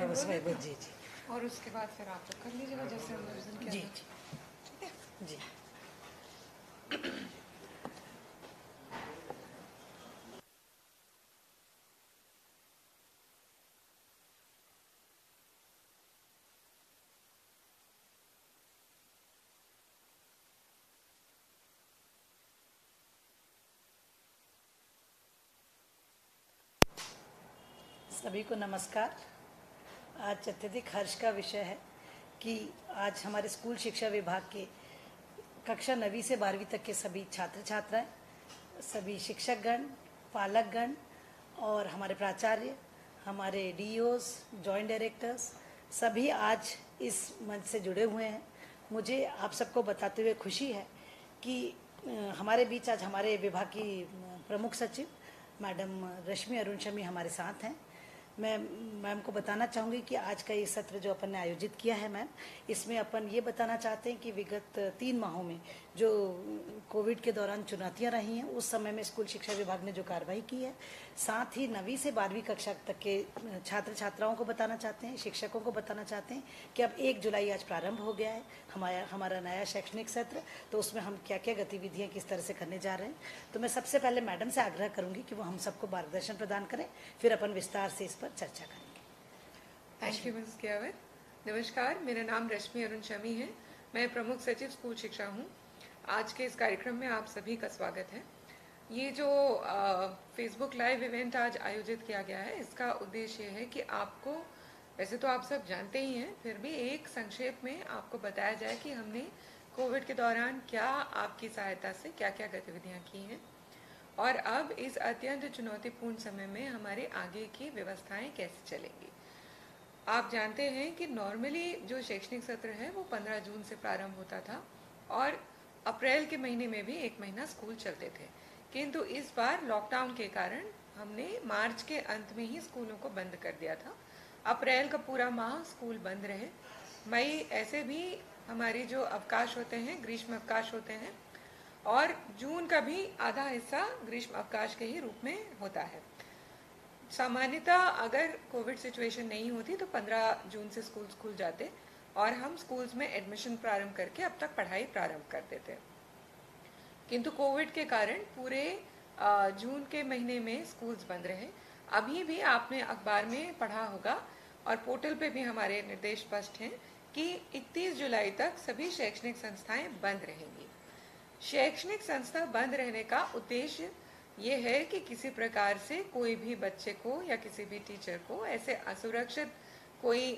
मैं बस वही जी जी। और उसके बाद फिर आप लोग कर लीजिएगा जैसे हम उस दिन किया जी था। जी ठीक है जी। सभी को नमस्कार। आज अत्यधिक हर्ष का विषय है कि आज हमारे स्कूल शिक्षा विभाग के कक्षा 9वीं से 12वीं तक के सभी छात्र छात्राएं, सभी शिक्षकगण, पालकगण और हमारे प्राचार्य, हमारे डीओज, जॉइंट डायरेक्टर्स सभी आज इस मंच से जुड़े हुए हैं। मुझे आप सबको बताते हुए खुशी है कि हमारे बीच आज हमारे विभाग की प्रमुख सचिव मैडम रश्मि अरुण शमी हमारे साथ हैं। मैं मैम को बताना चाहूँगी कि आज का ये सत्र जो अपन ने आयोजित किया है मैम, इसमें अपन ये बताना चाहते हैं कि विगत 3 माहों में जो कोविड के दौरान चुनौतियाँ रही हैं, उस समय में स्कूल शिक्षा विभाग ने जो कार्रवाई की है, साथ ही 9वीं से 12वीं कक्षा तक के छात्र छात्राओं को बताना चाहते हैं, शिक्षकों को बताना चाहते हैं कि अब 1 जुलाई आज प्रारंभ हो गया है हमारा नया शैक्षणिक सत्र। तो उसमें हम क्या क्या गतिविधियाँ किस तरह से करने जा रहे हैं। तो मैं सबसे पहले मैडम से आग्रह करूँगी कि वो हम सबको मार्गदर्शन प्रदान करें, फिर अपन विस्तार से इस पर चर्चा करेंगे। Thank you miss Kiyawat. नमस्कार, मेरा नाम रश्मि अरुण शमी है। मैं प्रमुख सचिव स्कूल शिक्षा हूँ। आज के इस कार्यक्रम में आप सभी का स्वागत है। ये जो फेसबुक लाइव इवेंट आज आयोजित किया गया है, इसका उद्देश्य है कि आपको, वैसे तो आप सब जानते ही हैं, फिर भी एक संक्षेप में आपको बताया जाए कि हमने कोविड के दौरान क्या आपकी सहायता से क्या क्या गतिविधियाँ की हैं और अब इस अत्यंत चुनौतीपूर्ण समय में हमारे आगे की व्यवस्थाएं कैसे चलेंगी। आप जानते हैं कि नॉर्मली जो शैक्षणिक सत्र है वो 15 जून से प्रारंभ होता था और अप्रैल के महीने में भी 1 महीना स्कूल चलते थे, किंतु इस बार लॉकडाउन के कारण हमने मार्च के अंत में ही स्कूलों को बंद कर दिया था। अप्रैल का पूरा माह स्कूल बंद रहे। मई ऐसे भी हमारी जो अवकाश होते हैं, ग्रीष्म अवकाश होते हैं, और जून का भी आधा हिस्सा ग्रीष्म अवकाश के ही रूप में होता है। सामान्यतः अगर कोविड सिचुएशन नहीं होती तो 15 जून से स्कूल खुल जाते और हम स्कूल्स में एडमिशन प्रारंभ करके अब तक पढ़ाई प्रारंभ कर देते, किंतु कोविड के कारण पूरे जून के महीने में स्कूल्स बंद रहे। अभी भी आपने अखबार में पढ़ा होगा और पोर्टल पे भी हमारे निर्देश स्पष्ट हैं कि 31 जुलाई तक सभी शैक्षणिक संस्थाएं बंद रहेंगी। शैक्षणिक संस्था बंद रहने का उद्देश्य ये है कि किसी प्रकार से कोई भी बच्चे को या किसी भी टीचर को ऐसे असुरक्षित कोई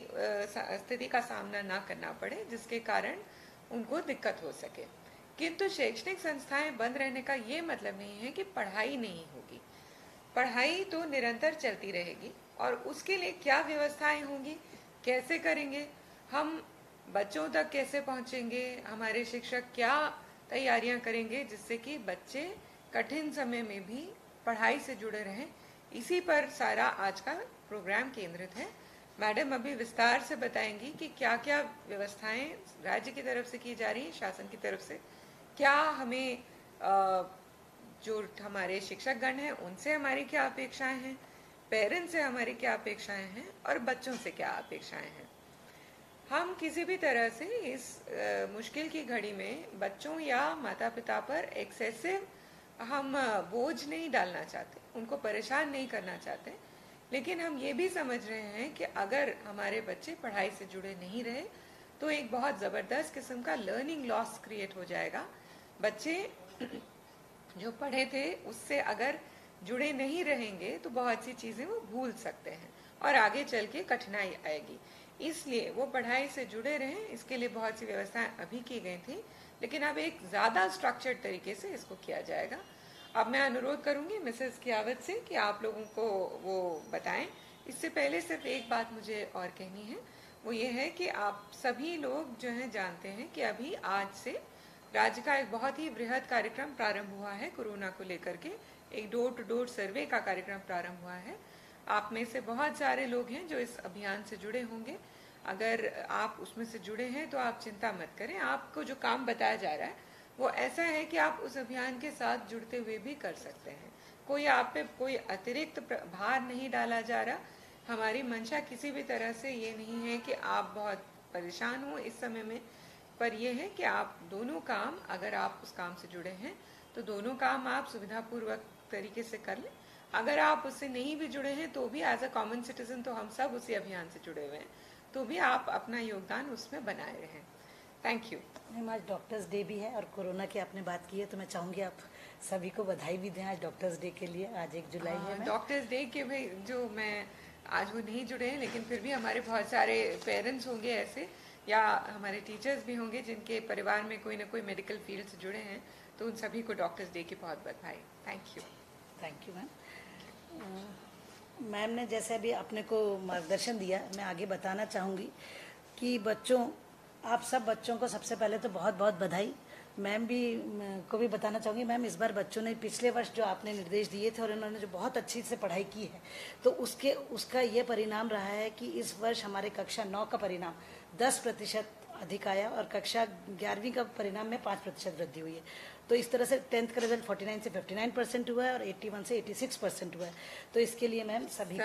स्थिति का सामना ना करना पड़े जिसके कारण उनको दिक्कत हो सके। किंतु शैक्षणिक संस्थाएं बंद रहने का ये मतलब नहीं है कि पढ़ाई नहीं होगी। पढ़ाई तो निरंतर चलती रहेगी और उसके लिए क्या व्यवस्थाएं होंगी, कैसे करेंगे, हम बच्चों तक कैसे पहुंचेंगे, हमारे शिक्षक क्या तैयारियां करेंगे जिससे कि बच्चे कठिन समय में भी पढ़ाई से जुड़े रहें, इसी पर सारा आज का प्रोग्राम केंद्रित है। मैडम अभी विस्तार से बताएंगी कि क्या क्या व्यवस्थाएं राज्य की तरफ से की जा रही है, शासन की तरफ से, क्या हमें जो हमारे शिक्षकगण हैं उनसे हमारी क्या अपेक्षाएं हैं, पेरेंट्स से हमारी क्या अपेक्षाएं हैं और बच्चों से क्या अपेक्षाएं हैं। हम किसी भी तरह से इस मुश्किल की घड़ी में बच्चों या माता पिता पर एक्सेसिव हम बोझ नहीं डालना चाहते, उनको परेशान नहीं करना चाहते, लेकिन हम ये भी समझ रहे हैं कि अगर हमारे बच्चे पढ़ाई से जुड़े नहीं रहे तो एक बहुत ज़बरदस्त किस्म का लर्निंग लॉस क्रिएट हो जाएगा। बच्चे जो पढ़े थे उससे अगर जुड़े नहीं रहेंगे तो बहुत सी चीज़ें वो भूल सकते हैं और आगे चल के कठिनाई आएगी। इसलिए वो पढ़ाई से जुड़े रहें, इसके लिए बहुत सी व्यवस्थाएं अभी की गई थी, लेकिन अब एक ज़्यादा स्ट्रक्चर्ड तरीके से इसको किया जाएगा। अब मैं अनुरोध करूंगी मिसेस कियावत से कि आप लोगों को वो बताएं। इससे पहले सिर्फ एक बात मुझे और कहनी है, वो ये है कि आप सभी लोग जो हैं जानते हैं कि अभी आज से राज्य का एक बहुत ही बृहद कार्यक्रम प्रारंभ हुआ है कोरोना को लेकर के। एक डोर टू डोर सर्वे का कार्यक्रम प्रारंभ हुआ है। आप में से बहुत सारे लोग हैं जो इस अभियान से जुड़े होंगे। अगर आप उसमें से जुड़े हैं तो आप चिंता मत करें, आपको जो काम बताया जा रहा है वो ऐसा है कि आप उस अभियान के साथ जुड़ते हुए भी कर सकते हैं। कोई आप पे कोई अतिरिक्त भार नहीं डाला जा रहा। हमारी मंशा किसी भी तरह से ये नहीं है कि आप बहुत परेशान हो इस समय में, पर यह है कि आप दोनों काम, अगर आप उस काम से जुड़े हैं तो दोनों काम आप सुविधापूर्वक तरीके से कर लें। अगर आप उससे नहीं भी जुड़े हैं तो भी एज अ कॉमन सिटीजन तो हम सब उसी अभियान से जुड़े हुए हैं, तो भी आप अपना योगदान उसमें बनाए रहें। Thank you. मैम आज डॉक्टर्स डे भी है और कोरोना की आपने बात की है तो मैं चाहूँगी आप सभी को बधाई भी दें आज डॉक्टर्स डे के लिए। आज 1 जुलाई है मैम। डॉक्टर्स डे के भाई जो मैं आज वो नहीं जुड़े हैं, लेकिन फिर भी हमारे बहुत सारे पेरेंट्स होंगे ऐसे, या हमारे टीचर्स भी होंगे जिनके परिवार में कोई ना कोई मेडिकल फील्ड से जुड़े हैं, तो उन सभी को डॉक्टर्स डे की बहुत बधाई। Thank you. Thank you ma'am. Ma'am ने जैसे अभी अपने को मार्गदर्शन दिया, मैं आगे बताना चाहूँगी कि बच्चों, आप सब बच्चों को सबसे पहले तो बहुत बहुत बधाई। मैम भी को भी बताना चाहूँगी मैम, इस बार बच्चों ने पिछले वर्ष जो आपने निर्देश दिए थे और इन्होंने जो बहुत अच्छी से पढ़ाई की है, तो उसका ये परिणाम रहा है कि इस वर्ष हमारे कक्षा 9 का परिणाम 10% अधिक आया और कक्षा 11वीं का परिणाम में 5% वृद्धि हुई है। तो इस तरह से 10th का रिजल्ट 49 से 59% हुआ है और 81 से 86% हुआ है। तो इसके लिए मैम सभी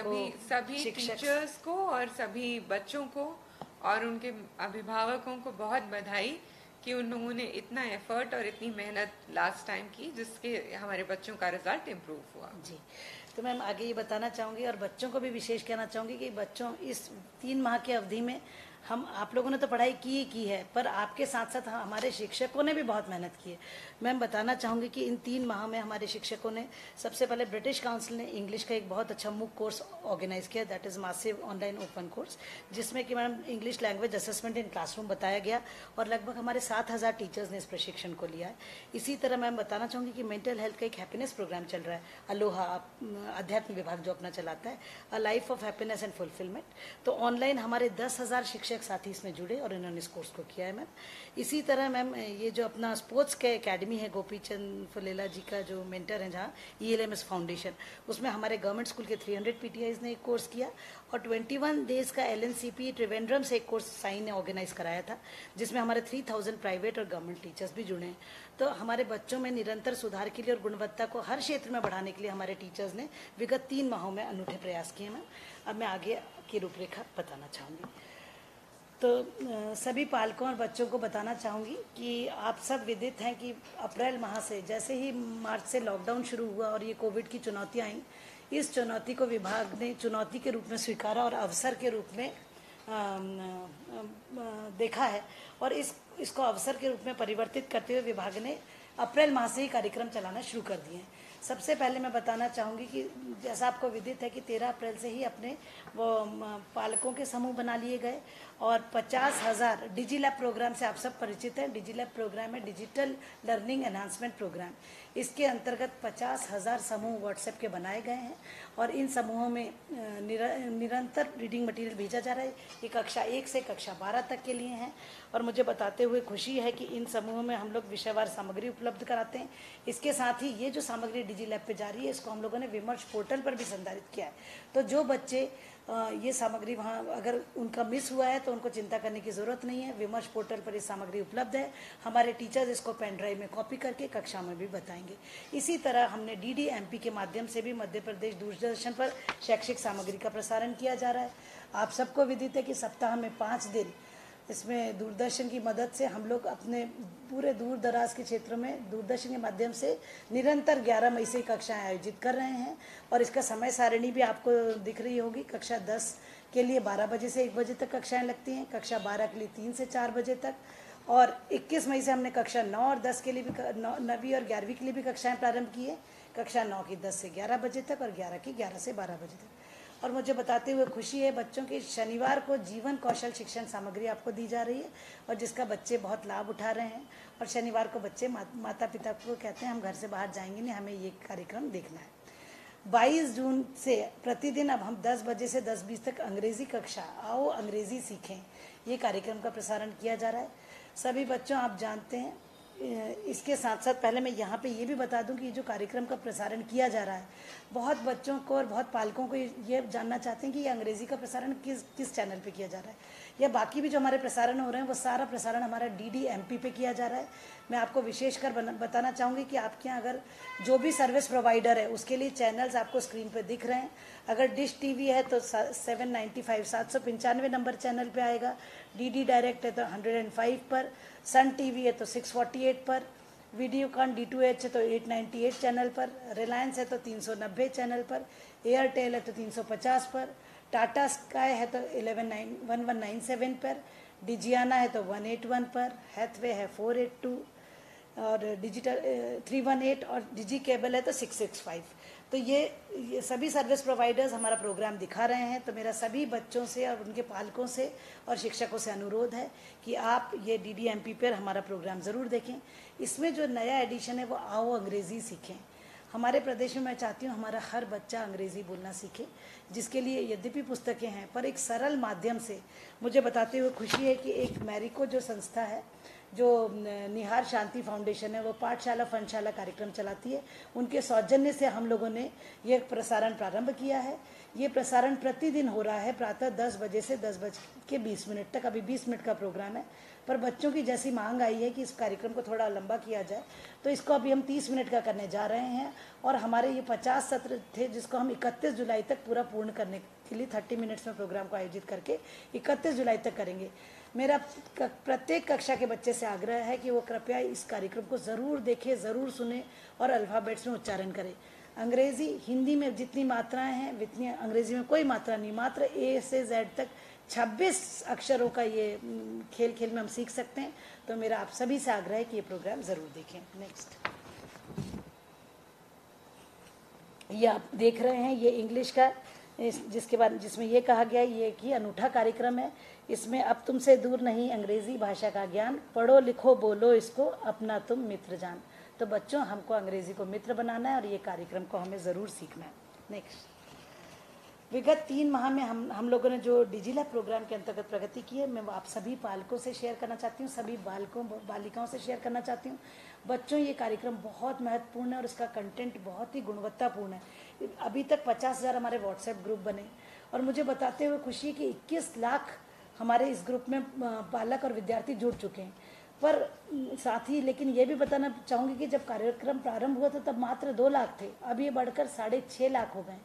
टीचर्स को और सभी बच्चों को और उनके अभिभावकों को बहुत बधाई कि उन्होंने इतना एफर्ट और इतनी मेहनत लास्ट टाइम की, जिसके हमारे बच्चों का रिजल्ट इम्प्रूव हुआ। जी, तो मैम आगे ये बताना चाहूँगी और बच्चों को भी विशेष कहना चाहूँगी कि बच्चों इस 3 माह की अवधि में आप लोगों ने तो पढ़ाई की है, पर आपके साथ साथ हमारे शिक्षकों ने भी बहुत मेहनत की है। मैं बताना चाहूँगी कि इन 3 माह में हमारे शिक्षकों ने सबसे पहले ब्रिटिश काउंसिल ने इंग्लिश का एक बहुत अच्छा मूक कोर्स ऑर्गेनाइज किया, that is massive online open course, जिसमें कि ma'am English language assessment in classroom बताया गया और लगभग हमारे 7,000 टीचर्स ने इस प्रशिक्षण को लिया है। इसी तरह मैम बताना चाहूँगी कि मेंटल हेल्थ का एक हैप्पीनेस प्रोग्राम चल रहा है, अलोहा अध्यात्म विभाग जो अपना चलाता है, a life of happiness and fulfilment. तो ऑनलाइन हमारे 10,000 शिक्षक साथी इसमें जुड़े और इन्होंने इस कोर्स को किया है मैम। इसी तरह मैम ये जो अपना स्पोर्ट्स के एकेडमी है, गोपी चंद फुलेला जी का जो मेंटर है जहाँ ELMS फाउंडेशन, उसमें हमारे गवर्नमेंट स्कूल के 300 PTIs ने एक कोर्स किया और 21 डेज का LNCP त्रिवेंद्रम से एक कोर्स साइन ने ऑर्गेनाइज कराया था, जिसमें हमारे 3000 प्राइवेट और गवर्नमेंट टीचर्स भी जुड़े हैं। तो हमारे बच्चों में निरंतर सुधार के लिए और गुणवत्ता को हर क्षेत्र में बढ़ाने के लिए हमारे टीचर्स ने विगत 3 माहों में अनूठे प्रयास किए मैम। अब मैं आगे की रूपरेखा बताना चाहूँगी। तो सभी पालकों और बच्चों को बताना चाहूँगी कि आप सब विदित हैं कि अप्रैल माह से, जैसे ही मार्च से लॉकडाउन शुरू हुआ और ये कोविड की चुनौतियाँ आईं, इस चुनौती को विभाग ने चुनौती के रूप में स्वीकारा और अवसर के रूप में देखा है और इसको अवसर के रूप में परिवर्तित करते हुए विभाग ने अप्रैल माह से ही कार्यक्रम चलाना शुरू कर दिए हैं। सबसे पहले मैं बताना चाहूँगी कि जैसा आपको विदित है कि 13 अप्रैल से ही अपने वो पालकों के समूह बना लिए गए और 50,000 डिजी लैब प्रोग्राम से आप सब परिचित हैं। डिजी लैब प्रोग्राम है डिजिटल लर्निंग एनहांसमेंट प्रोग्राम। इसके अंतर्गत 50,000 समूह व्हाट्सएप के बनाए गए हैं और इन समूहों में निरंतर रीडिंग मटेरियल भेजा जा रहा है। ये कक्षा 1 से कक्षा 12 तक के लिए हैं और मुझे बताते हुए खुशी है कि इन समूहों में हम लोग विषयवार सामग्री उपलब्ध कराते हैं। इसके साथ ही ये जो सामग्री डिजी लैब पे जा रही है, इसको हम लोगों ने विमर्श पोर्टल पर भी संधारित किया है। तो जो बच्चे ये सामग्री वहाँ अगर उनका मिस हुआ है तो उनको चिंता करने की ज़रूरत नहीं है। विमर्श पोर्टल पर ये सामग्री उपलब्ध है। हमारे टीचर्स इसको पेन ड्राइव में कॉपी करके कक्षा में भी बताएंगे। इसी तरह हमने DDMP के माध्यम से भी मध्य प्रदेश दूरदर्शन पर शैक्षिक सामग्री का प्रसारण किया जा रहा है। आप सबको विदित है कि सप्ताह में 5 दिन इसमें दूरदर्शन की मदद से हम लोग अपने पूरे दूर दराज के क्षेत्रों में दूरदर्शन के माध्यम से निरंतर 11 मई से कक्षाएं आयोजित कर रहे हैं और इसका समय सारिणी भी आपको दिख रही होगी। कक्षा 10 के लिए 12 बजे से 1 बजे तक कक्षाएं लगती हैं, कक्षा 12 के लिए 3 से 4 बजे तक और 21 मई से हमने कक्षा 9 और 10 के लिए भी 9वीं और 11वीं के लिए भी कक्षाएँ प्रारंभ की है। कक्षा 9 की 10 से 11 बजे तक और 11 की 11 से 12 बजे तक। और मुझे बताते हुए खुशी है बच्चों की शनिवार को जीवन कौशल शिक्षण सामग्री आपको दी जा रही है और जिसका बच्चे बहुत लाभ उठा रहे हैं और शनिवार को बच्चे माता पिता को कहते हैं हम घर से बाहर जाएंगे नहीं, हमें ये कार्यक्रम देखना है। 22 जून से प्रतिदिन अब हम 10 बजे से 10:20 तक अंग्रेजी कक्षा आओ अंग्रेजी सीखें, ये कार्यक्रम का प्रसारण किया जा रहा है। सभी बच्चों आप जानते हैं इसके साथ साथ पहले मैं यहाँ पे ये भी बता दूं कि ये जो कार्यक्रम का प्रसारण किया जा रहा है, बहुत बच्चों को और बहुत पालकों को ये जानना चाहते हैं कि ये अंग्रेज़ी का प्रसारण किस किस चैनल पे किया जा रहा है, या बाकी भी जो हमारे प्रसारण हो रहे हैं वो सारा प्रसारण हमारा DDMP पे किया जा रहा है। मैं आपको विशेषकर बताना चाहूँगी कि आपके यहाँ अगर जो भी सर्विस प्रोवाइडर है उसके लिए चैनल्स आपको स्क्रीन पर दिख रहे हैं। अगर डिश TV है तो 795 नंबर चैनल पे आएगा, DD डायरेक्ट है तो 105 पर, सन TV है तो 648 पर, वीडियोकॉन D2H है तो 898 चैनल पर, रिलायंस है तो 390 चैनल पर, एयरटेल है तो 350 पर, टाटा स्काई है तो 1197 पर, डिजियाना है तो 181 पर, हैथवे है 482 और डिजिटल 318 और डिजी केबल है तो 665। तो ये सभी सर्विस प्रोवाइडर्स हमारा प्रोग्राम दिखा रहे हैं। तो मेरा सभी बच्चों से और उनके पालकों से और शिक्षकों से अनुरोध है कि आप ये DDMP पर हमारा प्रोग्राम ज़रूर देखें। इसमें जो नया एडिशन है वो आओ अंग्रेज़ी सीखें। हमारे प्रदेश में मैं चाहती हूँ हमारा हर बच्चा अंग्रेज़ी बोलना सीखे, जिसके लिए यद्यपि पुस्तकें हैं पर एक सरल माध्यम से मुझे बताते हुए खुशी है कि एक मैरिको जो संस्था है, जो निहार शांति फाउंडेशन है, वो पाठशाला फनशाला कार्यक्रम चलाती है। उनके सौजन्य से हम लोगों ने ये प्रसारण प्रारंभ किया है। ये प्रसारण प्रतिदिन हो रहा है प्रातः 10 बजे से 10:20 तक। अभी 20 मिनट का प्रोग्राम है, पर बच्चों की जैसी मांग आई है कि इस कार्यक्रम को थोड़ा लंबा किया जाए, तो इसको अभी हम 30 मिनट का करने जा रहे हैं। और हमारे ये 50 सत्र थे जिसको हम 31 जुलाई तक पूरा पूर्ण करने के लिए 30 मिनट्स में प्रोग्राम को आयोजित करके 31 जुलाई तक करेंगे। मेरा प्रत्येक कक्षा के बच्चे से आग्रह है कि वो कृपया इस कार्यक्रम को ज़रूर देखें, ज़रूर सुने और अल्फ़ाबेट्स में उच्चारण करें। अंग्रेज़ी हिंदी में जितनी मात्राएं हैं उतनी अंग्रेज़ी में कोई मात्रा नहीं, मात्र A से Z तक 26 अक्षरों का ये खेल खेल में हम सीख सकते हैं। तो मेरा आप सभी से आग्रह है कि ये प्रोग्राम ज़रूर देखें। नेक्स्ट, ये आप देख रहे हैं ये इंग्लिश का, जिसमें ये कहा गया है ये एक ही अनूठा कार्यक्रम है। इसमें अब तुमसे दूर नहीं अंग्रेज़ी भाषा का ज्ञान, पढ़ो लिखो बोलो इसको अपना तुम मित्र जान। तो बच्चों, हमको अंग्रेज़ी को मित्र बनाना है और ये कार्यक्रम को हमें ज़रूर सीखना है। नेक्स्ट, विगत 3 माह में हम लोगों ने जो डिजिलैब प्रोग्राम के अंतर्गत प्रगति की है, मैं आप सभी पालकों से शेयर करना चाहती हूँ, सभी बालिकाओं से शेयर करना चाहती हूँ। बच्चों, ये कार्यक्रम बहुत महत्वपूर्ण है और इसका कंटेंट बहुत ही गुणवत्तापूर्ण है। अभी तक 50,000 हमारे व्हाट्सएप ग्रुप बने और मुझे बताते हुए खुशी कि 21 लाख हमारे इस ग्रुप में पालक और विद्यार्थी जुड़ चुके हैं। पर साथ ही लेकिन ये भी बताना चाहूँगी कि जब कार्यक्रम प्रारंभ हुआ था तब मात्र 2 लाख थे, अब ये बढ़कर 6.5 लाख हो गए।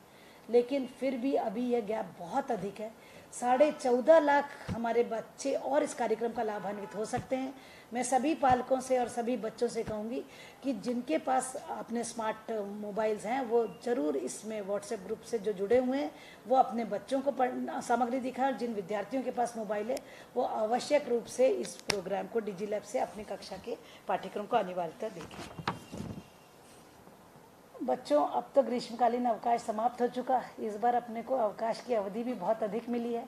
लेकिन फिर भी अभी यह गैप बहुत अधिक है। 14.5 लाख हमारे बच्चे और इस कार्यक्रम का लाभान्वित हो सकते हैं। मैं सभी पालकों से और सभी बच्चों से कहूँगी कि जिनके पास अपने स्मार्ट मोबाइल्स हैं वो ज़रूर इसमें व्हाट्सएप ग्रुप से जो जुड़े हुए हैं वो अपने बच्चों को सामग्री दिखाएं, और जिन विद्यार्थियों के पास मोबाइल है वो आवश्यक रूप से इस प्रोग्राम को डिजिलैब से अपनी कक्षा के पाठ्यक्रम को अनिवार्यता देखें। बच्चों, अब तो ग्रीष्मकालीन अवकाश समाप्त हो चुका। इस बार अपने को अवकाश की अवधि भी बहुत अधिक मिली है,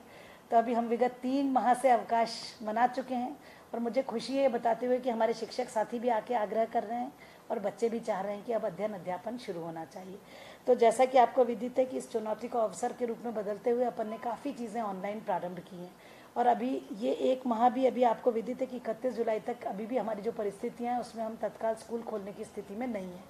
तो अभी हम विगत 3 माह से अवकाश मना चुके हैं और मुझे खुशी है बताते हुए कि हमारे शिक्षक साथी भी आके आग्रह कर रहे हैं और बच्चे भी चाह रहे हैं कि अब अध्ययन अध्यापन शुरू होना चाहिए। तो जैसा कि आपको विदित है कि इस चुनौती को अवसर के रूप में बदलते हुए अपन ने काफ़ी चीज़ें ऑनलाइन प्रारंभ की हैं और अभी ये 1 माह भी अभी आपको विदित है कि 31 जुलाई तक अभी भी हमारी जो परिस्थितियाँ हैं उसमें हम तत्काल स्कूल खोलने की स्थिति में नहीं है।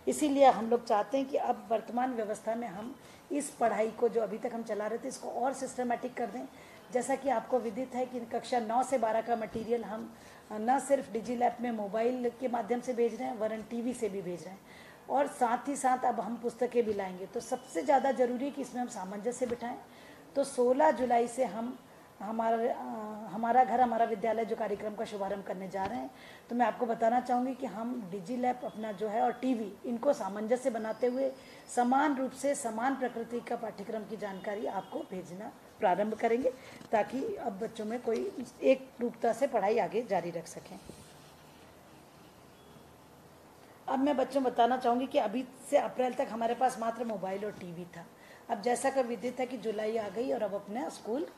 इसीलिए हम लोग चाहते हैं कि अब वर्तमान व्यवस्था में हम इस पढ़ाई को जो अभी तक हम चला रहे थे इसको और सिस्टमेटिक कर दें। जैसा कि आपको विदित है कि कक्षा 9 से 12 का मटेरियल हम न सिर्फ डिजिलैब में मोबाइल के माध्यम से भेज रहे हैं वरन टीवी से भी भेज रहे हैं और साथ ही साथ अब हम पुस्तकें भी लाएंगे। तो सबसे ज़्यादा ज़रूरी है कि इसमें हम सामंजस्य बिठाएं। तो 16 जुलाई से हम हमारा घर हमारा विद्यालय जो कार्यक्रम का शुभारंभ करने जा रहे हैं। तो मैं आपको बताना चाहूँगी कि हम डिजिलैब अपना जो है और टीवी इनको सामंजस्य बनाते हुए समान रूप से समान प्रकृति का पाठ्यक्रम की जानकारी आपको भेजना प्रारंभ करेंगे ताकि अब बच्चों में कोई एक रूपता से पढ़ाई आगे जारी रख सकें। अब मैं बच्चों बताना चाहूँगी कि अभी से अप्रैल तक हमारे पास मात्र मोबाइल और टीवी था। अब जैसा कि विदित है कि जुलाई आ गई और अब अपने स्कूल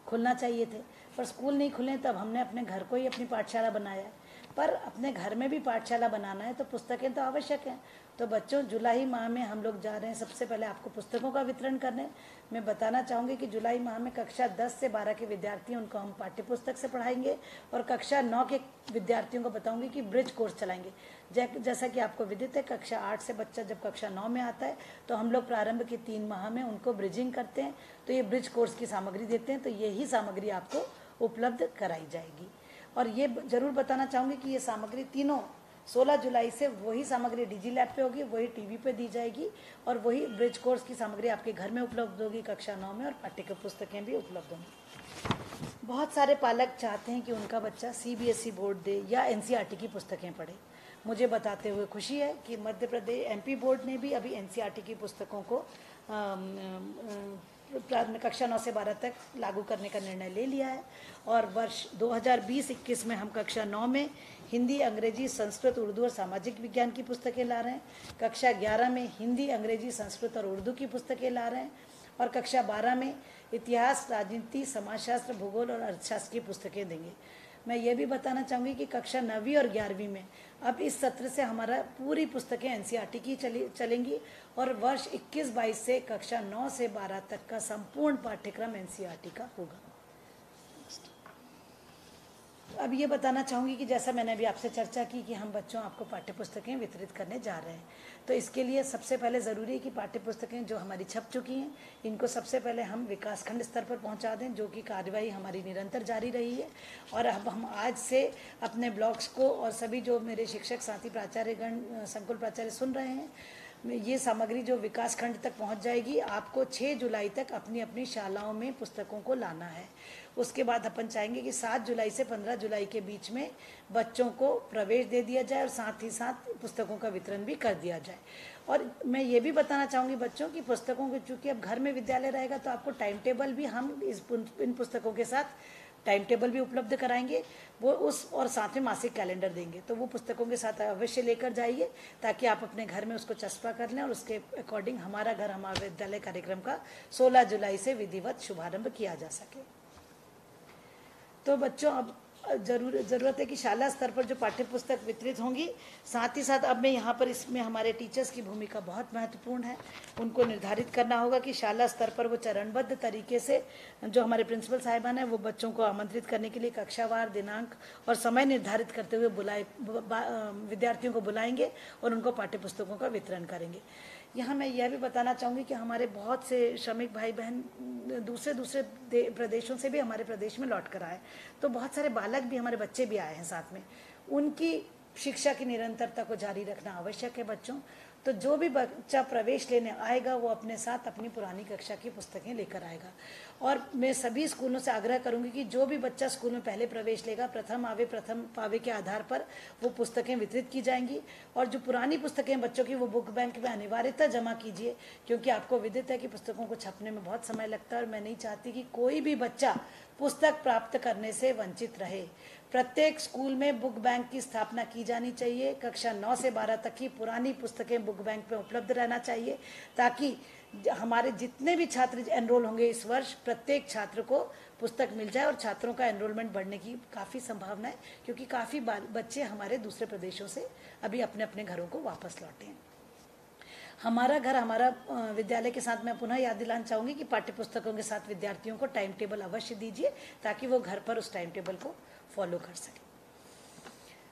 खुलना चाहिए थे, पर स्कूल नहीं खुले, तब हमने अपने घर को ही अपनी पाठशाला बनाया है। पर अपने घर में भी पाठशाला बनाना है तो पुस्तकें तो आवश्यक हैं। तो बच्चों, जुलाई माह में हम लोग जा रहे हैं सबसे पहले आपको पुस्तकों का वितरण करने। मैं बताना चाहूँगी कि जुलाई माह में कक्षा 10 से 12 के विद्यार्थी उनको हम पाठ्य पुस्तक से पढ़ाएंगे और कक्षा 9 के विद्यार्थियों को बताऊंगी कि ब्रिज कोर्स चलाएंगे। जैसा कि आपको विदित है, कक्षा 8 से बच्चा जब कक्षा 9 में आता है तो हम लोग प्रारंभ के 3 माह में उनको ब्रिजिंग करते हैं, तो ये ब्रिज कोर्स की सामग्री देते हैं, तो यही सामग्री आपको उपलब्ध कराई जाएगी। और ये जरूर बताना चाहूँगी कि ये सामग्री तीनों 16 जुलाई से वही सामग्री डिजी लैब पे होगी, वही टीवी पे दी जाएगी और वही ब्रिज कोर्स की सामग्री आपके घर में उपलब्ध होगी कक्षा 9 में, और पाठ्य पुस्तकें भी उपलब्ध होंगी। बहुत सारे पालक चाहते हैं कि उनका बच्चा CBSE बोर्ड दे या NCERT की पुस्तकें पढ़े। मुझे बताते हुए खुशी है कि मध्य प्रदेश MP बोर्ड ने भी अभी NCERT की पुस्तकों को कक्षा 9 से 12 तक लागू करने का निर्णय ले लिया है और वर्ष 2020-21 में हम कक्षा 9 में हिंदी, अंग्रेजी, संस्कृत, उर्दू और सामाजिक विज्ञान की पुस्तकें ला रहे हैं। कक्षा 11 में हिंदी, अंग्रेजी, संस्कृत और उर्दू की पुस्तकें ला रहे हैं और कक्षा 12 में इतिहास, राजनीति, समाजशास्त्र, भूगोल और अर्थशास्त्र की पुस्तकें देंगे। मैं ये भी बताना चाहूँगी कि कक्षा 9वीं और 11वीं में अब इस सत्र से हमारा पूरी पुस्तकें NCERT की चलेंगी और वर्ष 21-22 से कक्षा 9 से 12 तक का संपूर्ण पाठ्यक्रम NCERT का होगा। अब ये बताना चाहूँगी कि जैसा मैंने अभी आपसे चर्चा की कि हम बच्चों आपको पाठ्य पुस्तकें वितरित करने जा रहे हैं, तो इसके लिए सबसे पहले ज़रूरी है कि पाठ्य पुस्तकें जो हमारी छप चुकी हैं इनको सबसे पहले हम विकासखंड स्तर पर पहुंचा दें, जो कि कार्यवाही हमारी निरंतर जारी रही है। और अब हम आज से अपने ब्लॉग्स को और सभी जो मेरे शिक्षक साथी प्राचार्यगण, संकुल प्राचार्य सुन रहे हैं, ये सामग्री जो विकास खंड तक पहुंच जाएगी। आपको 6 जुलाई तक अपनी अपनी शालाओं में पुस्तकों को लाना है। उसके बाद अपन चाहेंगे कि 7 जुलाई से 15 जुलाई के बीच में बच्चों को प्रवेश दे दिया जाए और साथ ही साथ पुस्तकों का वितरण भी कर दिया जाए। और मैं ये भी बताना चाहूँगी बच्चों की पुस्तकों को, चूँकि अब घर में विद्यालय रहेगा तो आपको टाइम टेबल भी हम इन पुस्तकों के साथ टाइम टेबल भी उपलब्ध कराएंगे, वो उस और साथ में मासिक कैलेंडर देंगे, तो वो पुस्तकों के साथ अवश्य लेकर जाइए ताकि आप अपने घर में उसको चस्पा कर लें और उसके अकॉर्डिंग हमारा घर हमारा विद्यालय कार्यक्रम का 16 जुलाई से विधिवत शुभारंभ किया जा सके। तो बच्चों अब ज़रूरत है कि शाला स्तर पर जो पाठ्य पुस्तक वितरित होंगी, साथ ही साथ अब मैं यहाँ पर इसमें हमारे टीचर्स की भूमिका बहुत महत्वपूर्ण है। उनको निर्धारित करना होगा कि शाला स्तर पर वो चरणबद्ध तरीके से जो हमारे प्रिंसिपल साहिबान हैं वो बच्चों को आमंत्रित करने के लिए कक्षावार दिनांक और समय निर्धारित करते हुए विद्यार्थियों को बुलाएंगे और उनको पाठ्य पुस्तकों का वितरण करेंगे। यहाँ मैं यह भी बताना चाहूँगी कि हमारे बहुत से श्रमिक भाई बहन दूसरे प्रदेशों से भी हमारे प्रदेश में लौट कर आए, तो बहुत सारे बालक भी, हमारे बच्चे भी आए हैं साथ में। उनकी शिक्षा की निरंतरता को जारी रखना आवश्यक है बच्चों। तो जो भी बच्चा प्रवेश लेने आएगा वो अपने साथ अपनी पुरानी कक्षा की पुस्तकें लेकर आएगा। और मैं सभी स्कूलों से आग्रह करूंगी कि जो भी बच्चा स्कूल में पहले प्रवेश लेगा, प्रथम आवे प्रथम पावे के आधार पर वो पुस्तकें वितरित की जाएंगी। और जो पुरानी पुस्तकें बच्चों की वो बुक बैंक में अनिवार्यतः जमा कीजिए, क्योंकि आपको विदित है कि पुस्तकों को छपने में बहुत समय लगता है और मैं नहीं चाहती कि कोई भी बच्चा पुस्तक प्राप्त करने से वंचित रहे। प्रत्येक स्कूल में बुक बैंक की स्थापना की जानी चाहिए। कक्षा 9 से 12 तक की पुरानी पुस्तकें बुक बैंक में उपलब्ध रहना चाहिए, ताकि हमारे जितने भी छात्र एनरोल होंगे इस वर्ष, प्रत्येक छात्र को पुस्तक मिल जाए और छात्रों का एनरोलमेंट बढ़ने की काफ़ी संभावना है, क्योंकि काफ़ी बच्चे हमारे दूसरे प्रदेशों से अभी अपने अपने घरों को वापस लौटे हैं। हमारा घर हमारा विद्यालय के साथ मैं पुनः याद दिलाना चाहूँगी कि पाठ्य पुस्तकों के साथ विद्यार्थियों को टाइम टेबल अवश्य दीजिए, ताकि वो घर पर उस टाइम टेबल को फॉलो कर सकें।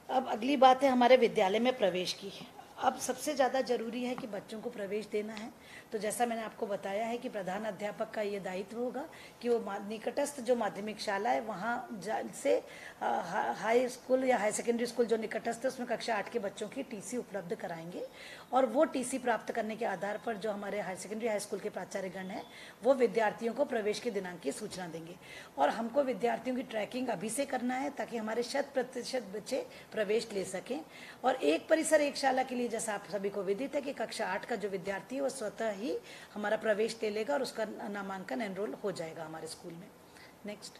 अब अगली बात है हमारे विद्यालय में प्रवेश की। अब सबसे ज़्यादा जरूरी है कि बच्चों को प्रवेश देना है, तो जैसा मैंने आपको बताया है कि प्रधान अध्यापक का ये दायित्व होगा कि वो निकटस्थ जो माध्यमिक शाला है वहाँ से हाई स्कूल या हाई सेकेंडरी स्कूल जो निकटस्थ है उसमें कक्षा 8 के बच्चों की टीसी उपलब्ध कराएंगे। और वो टीसी प्राप्त करने के आधार पर जो हमारे हाई सेकेंडरी हाई स्कूल के प्राचार्यगण हैं वो विद्यार्थियों को प्रवेश के दिनांक की सूचना देंगे। और हमको विद्यार्थियों की ट्रैकिंग अभी से करना है, ताकि हमारे 100% बच्चे प्रवेश ले सकें। और एक परिसर एक शाला के लिए जैसा आप सभी को विदित है कि कक्षा 8 का जो विद्यार्थी है वो स्वतः ही हमारा प्रवेश ले लेगा और उसका नामांकन एनरोल हो जाएगा हमारे स्कूल में। नेक्स्ट,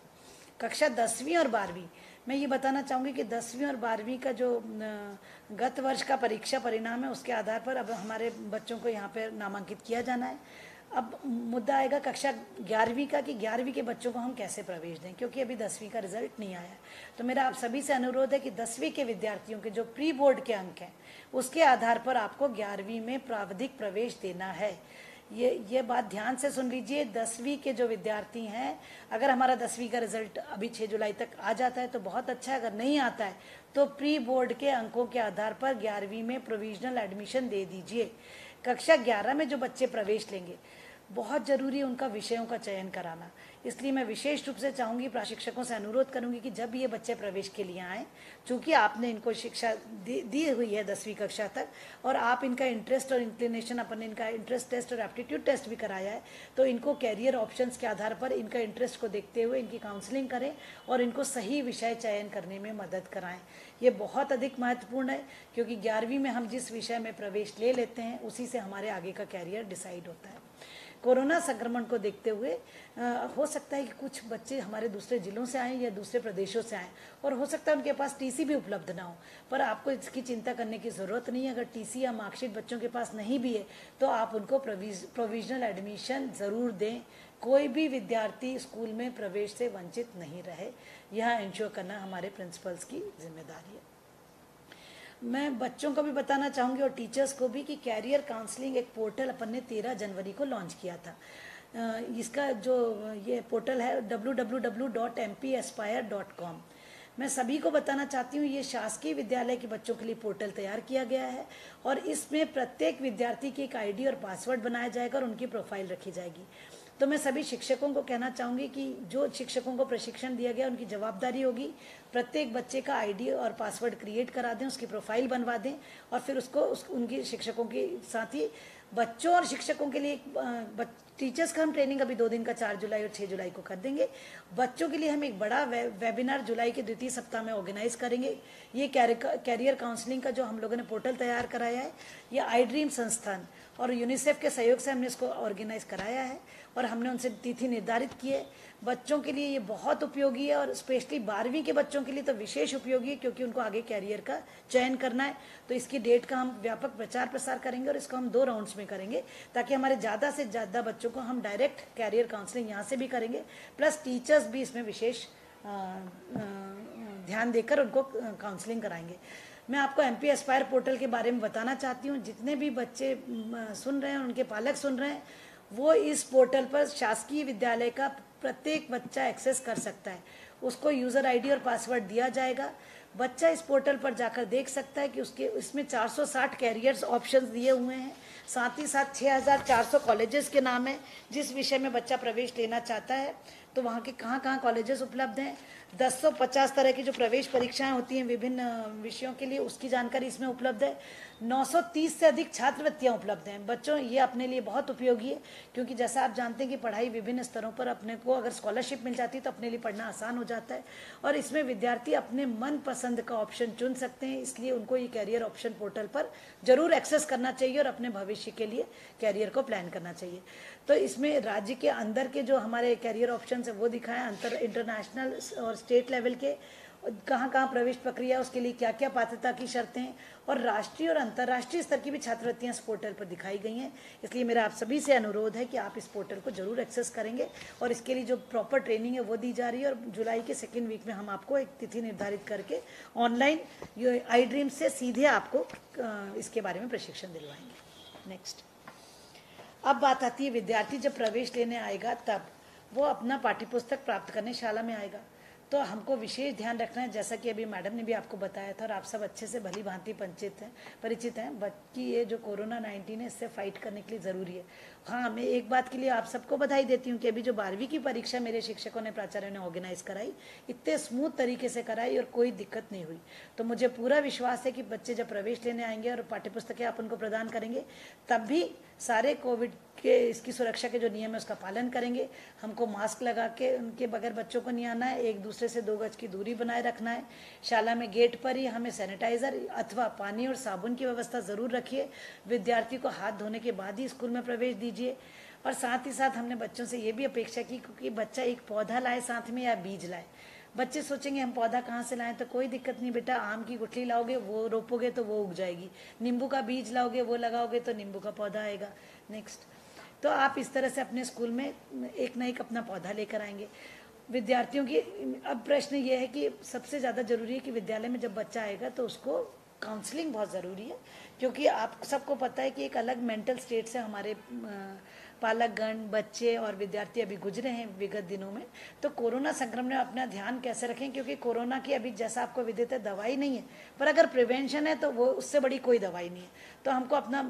कक्षा 10वीं और 12वीं, मैं ये बताना चाहूँगी कि 10वीं और 12वीं का जो गत वर्ष का परीक्षा परिणाम है उसके आधार पर अब हमारे बच्चों को यहाँ पर नामांकित किया जाना है। अब मुद्दा आएगा कक्षा 11वीं का कि 11वीं के बच्चों को हम कैसे प्रवेश दें, क्योंकि अभी 10वीं का रिजल्ट नहीं आया है। तो मेरा आप सभी से अनुरोध है कि 10वीं के विद्यार्थियों के जो प्री बोर्ड के अंक हैं उसके आधार पर आपको 11वीं में प्रावधिक प्रवेश देना है। ये बात ध्यान से सुन लीजिए। 10वीं के जो विद्यार्थी हैं, अगर हमारा 10वीं का रिजल्ट अभी 6 जुलाई तक आ जाता है तो बहुत अच्छा है, अगर नहीं आता है तो प्री बोर्ड के अंकों के आधार पर 11वीं में प्रोविजनल एडमिशन दे दीजिए। कक्षा 11 में जो बच्चे प्रवेश लेंगे, बहुत ज़रूरी है उनका विषयों का चयन कराना। इसलिए मैं विशेष रूप से चाहूँगी, प्रशिक्षकों से अनुरोध करूँगी कि जब ये बच्चे प्रवेश के लिए आएँ, चूँकि आपने इनको शिक्षा दी हुई है 10वीं कक्षा तक, और आप इनका इंटरेस्ट और इंक्लिनेशन, अपन इनका इंटरेस्ट टेस्ट और एप्टीट्यूड टेस्ट भी कराया है, तो इनको कैरियर ऑप्शंस के आधार पर इनका इंटरेस्ट को देखते हुए इनकी काउंसलिंग करें और इनको सही विषय चयन करने में मदद कराएं। ये बहुत अधिक महत्वपूर्ण है, क्योंकि 11वीं में हम जिस विषय में प्रवेश ले लेते हैं उसी से हमारे आगे का कैरियर डिसाइड होता है। कोरोना संक्रमण को देखते हुए हो सकता है कि कुछ बच्चे हमारे दूसरे जिलों से आएँ या दूसरे प्रदेशों से आएँ, और हो सकता है उनके पास टीसी भी उपलब्ध ना हो, पर आपको इसकी चिंता करने की ज़रूरत नहीं है। अगर टीसी या मार्कशीट बच्चों के पास नहीं भी है तो आप उनको प्रोविजनल एडमिशन ज़रूर दें। कोई भी विद्यार्थी स्कूल में प्रवेश से वंचित नहीं रहे, यह इंश्योर करना हमारे प्रिंसिपल्स की जिम्मेदारी है। मैं बच्चों को भी बताना चाहूँगी और टीचर्स को भी कि कैरियर काउंसलिंग एक पोर्टल अपन ने 13 जनवरी को लॉन्च किया था। इसका जो ये पोर्टल है www.mpaspire.com। मैं सभी को बताना चाहती हूँ, ये शासकीय विद्यालय के बच्चों के लिए पोर्टल तैयार किया गया है और इसमें प्रत्येक विद्यार्थी की एक आईडी और पासवर्ड बनाया जाएगा और उनकी प्रोफाइल रखी जाएगी। तो मैं सभी शिक्षकों को कहना चाहूँगी कि जो शिक्षकों को प्रशिक्षण दिया गया उनकी जवाबदारी होगी प्रत्येक बच्चे का आईडी और पासवर्ड क्रिएट करा दें, उसकी प्रोफाइल बनवा दें और फिर उसको उनकी शिक्षकों के साथ ही बच्चों और शिक्षकों के लिए टीचर्स का हम ट्रेनिंग अभी 2 दिन का 4 जुलाई और 6 जुलाई को कर देंगे। बच्चों के लिए हम एक बड़ा वेबिनार जुलाई के द्वितीय सप्ताह में ऑर्गेनाइज करेंगे। ये कैरियर काउंसलिंग का जो हम लोगों ने पोर्टल तैयार कराया है, ये आई ड्रीम संस्थान और यूनिसेफ के सहयोग से हमने इसको ऑर्गेनाइज कराया है और हमने उनसे तिथि निर्धारित की है। बच्चों के लिए ये बहुत उपयोगी है और स्पेशली 12वीं के बच्चों के लिए तो विशेष उपयोगी है, क्योंकि उनको आगे कैरियर का चयन करना है। तो इसकी डेट का हम व्यापक प्रचार प्रसार करेंगे और इसको हम 2 राउंड्स में करेंगे, ताकि हमारे ज़्यादा से ज़्यादा बच्चों को हम डायरेक्ट कैरियर काउंसलिंग यहाँ से भी करेंगे, प्लस टीचर्स भी इसमें विशेष ध्यान देकर उनको काउंसलिंग कराएंगे। मैं आपको एमपी एस्पायर पोर्टल के बारे में बताना चाहती हूँ। जितने भी बच्चे सुन रहे हैं, उनके पालक सुन रहे हैं, वो इस पोर्टल पर शासकीय विद्यालय का प्रत्येक बच्चा एक्सेस कर सकता है। उसको यूज़र आईडी और पासवर्ड दिया जाएगा। बच्चा इस पोर्टल पर जाकर देख सकता है कि उसके इसमें 460 कैरियर्स ऑप्शंस दिए हुए हैं। साथ ही साथ 6400 कॉलेजेस के नाम है जिस विषय में बच्चा प्रवेश लेना चाहता है, तो वहाँ के कहाँ कहाँ कॉलेजेस उपलब्ध हैं। 1050 तरह की जो प्रवेश परीक्षाएं होती हैं विभिन्न विषयों के लिए, उसकी जानकारी इसमें उपलब्ध है। 930 से अधिक छात्रवृत्तियां उपलब्ध हैं। बच्चों, ये अपने लिए बहुत उपयोगी है, क्योंकि जैसा आप जानते हैं कि पढ़ाई विभिन्न स्तरों पर अपने को अगर स्कॉलरशिप मिल जाती है तो अपने लिए पढ़ना आसान हो जाता है और इसमें विद्यार्थी अपने मन पसंद का ऑप्शन चुन सकते हैं। इसलिए उनको ये कैरियर ऑप्शन पोर्टल पर जरूर एक्सेस करना चाहिए और अपने भविष्य के लिए कैरियर को प्लान करना चाहिए। तो इसमें राज्य के अंदर के जो हमारे कैरियर ऑप्शन है वो दिखाएं, इंटरनेशनल और स्टेट लेवल के कहाँ कहाँ प्रवेश प्रक्रिया, उसके लिए क्या क्या पात्रता की शर्तें और राष्ट्रीय और अंतर्राष्ट्रीय स्तर की भी छात्रवृत्तियां इस पोर्टल पर दिखाई गई हैं। इसलिए मेरा आप सभी से अनुरोध है कि आप इस पोर्टल को जरूर एक्सेस करेंगे और इसके लिए जो प्रॉपर ट्रेनिंग है वो दी जा रही है और जुलाई के 2nd वीक में हम आपको एक तिथि निर्धारित करके ऑनलाइन आई ड्रीम से सीधे आपको इसके बारे में प्रशिक्षण दिलवाएंगे। नेक्स्ट, अब बात आती है विद्यार्थी जब प्रवेश लेने आएगा तब वो अपना पाठ्यपुस्तक प्राप्त करने शाला में आएगा, तो हमको विशेष ध्यान रखना है, जैसा कि अभी मैडम ने भी आपको बताया था और आप सब अच्छे से भली भांति परिचित हैं कि ये जो कोरोना 19 है इससे फाइट करने के लिए ज़रूरी है। हाँ, मैं एक बात के लिए आप सबको बधाई देती हूँ कि अभी जो 12वीं की परीक्षा मेरे शिक्षकों ने, प्राचार्यों ने ऑर्गेनाइज कराई, इतने स्मूथ तरीके से कराई और कोई दिक्कत नहीं हुई। तो मुझे पूरा विश्वास है कि बच्चे जब प्रवेश लेने आएंगे और पाठ्यपुस्तकें आप उनको प्रदान करेंगे तब भी सारे कोविड के इसकी सुरक्षा के जो नियम है उसका पालन करेंगे। हमको मास्क लगा के उनके बगैर बच्चों को नहीं आना है, एक दूसरे से 2 गज की दूरी बनाए रखना है। शाला में गेट पर ही हमें सैनिटाइजर अथवा पानी और साबुन की व्यवस्था ज़रूर रखिए। विद्यार्थी को हाथ धोने के बाद ही स्कूल में प्रवेश दीजिए। और साथ ही साथ हमने बच्चों से ये भी अपेक्षा की क्योंकि बच्चा एक पौधा लाए साथ में या बीज लाए। बच्चे सोचेंगे हम पौधा कहाँ से लाएं, तो कोई दिक्कत नहीं बेटा, आम की गुठली लाओगे वो रोपोगे तो वो उग जाएगी, नींबू का बीज लाओगे वो लगाओगे तो नींबू का पौधा आएगा। नेक्स्ट, तो आप इस तरह से अपने स्कूल में एक ना एक अपना पौधा लेकर आएंगे। विद्यार्थियों की अब प्रश्न ये है कि सबसे ज़्यादा जरूरी है कि विद्यालय में जब बच्चा आएगा तो उसको काउंसलिंग बहुत ज़रूरी है, क्योंकि आप सबको पता है कि एक अलग मेंटल स्टेट से हमारे पालकगण, बच्चे और विद्यार्थी अभी गुजरे हैं विगत दिनों में, तो कोरोना संक्रमण में अपना ध्यान कैसे रखें, क्योंकि कोरोना की अभी जैसा आपको विदित है दवाई नहीं है, पर अगर प्रिवेंशन है तो वो उससे बड़ी कोई दवाई नहीं है। तो हमको अपना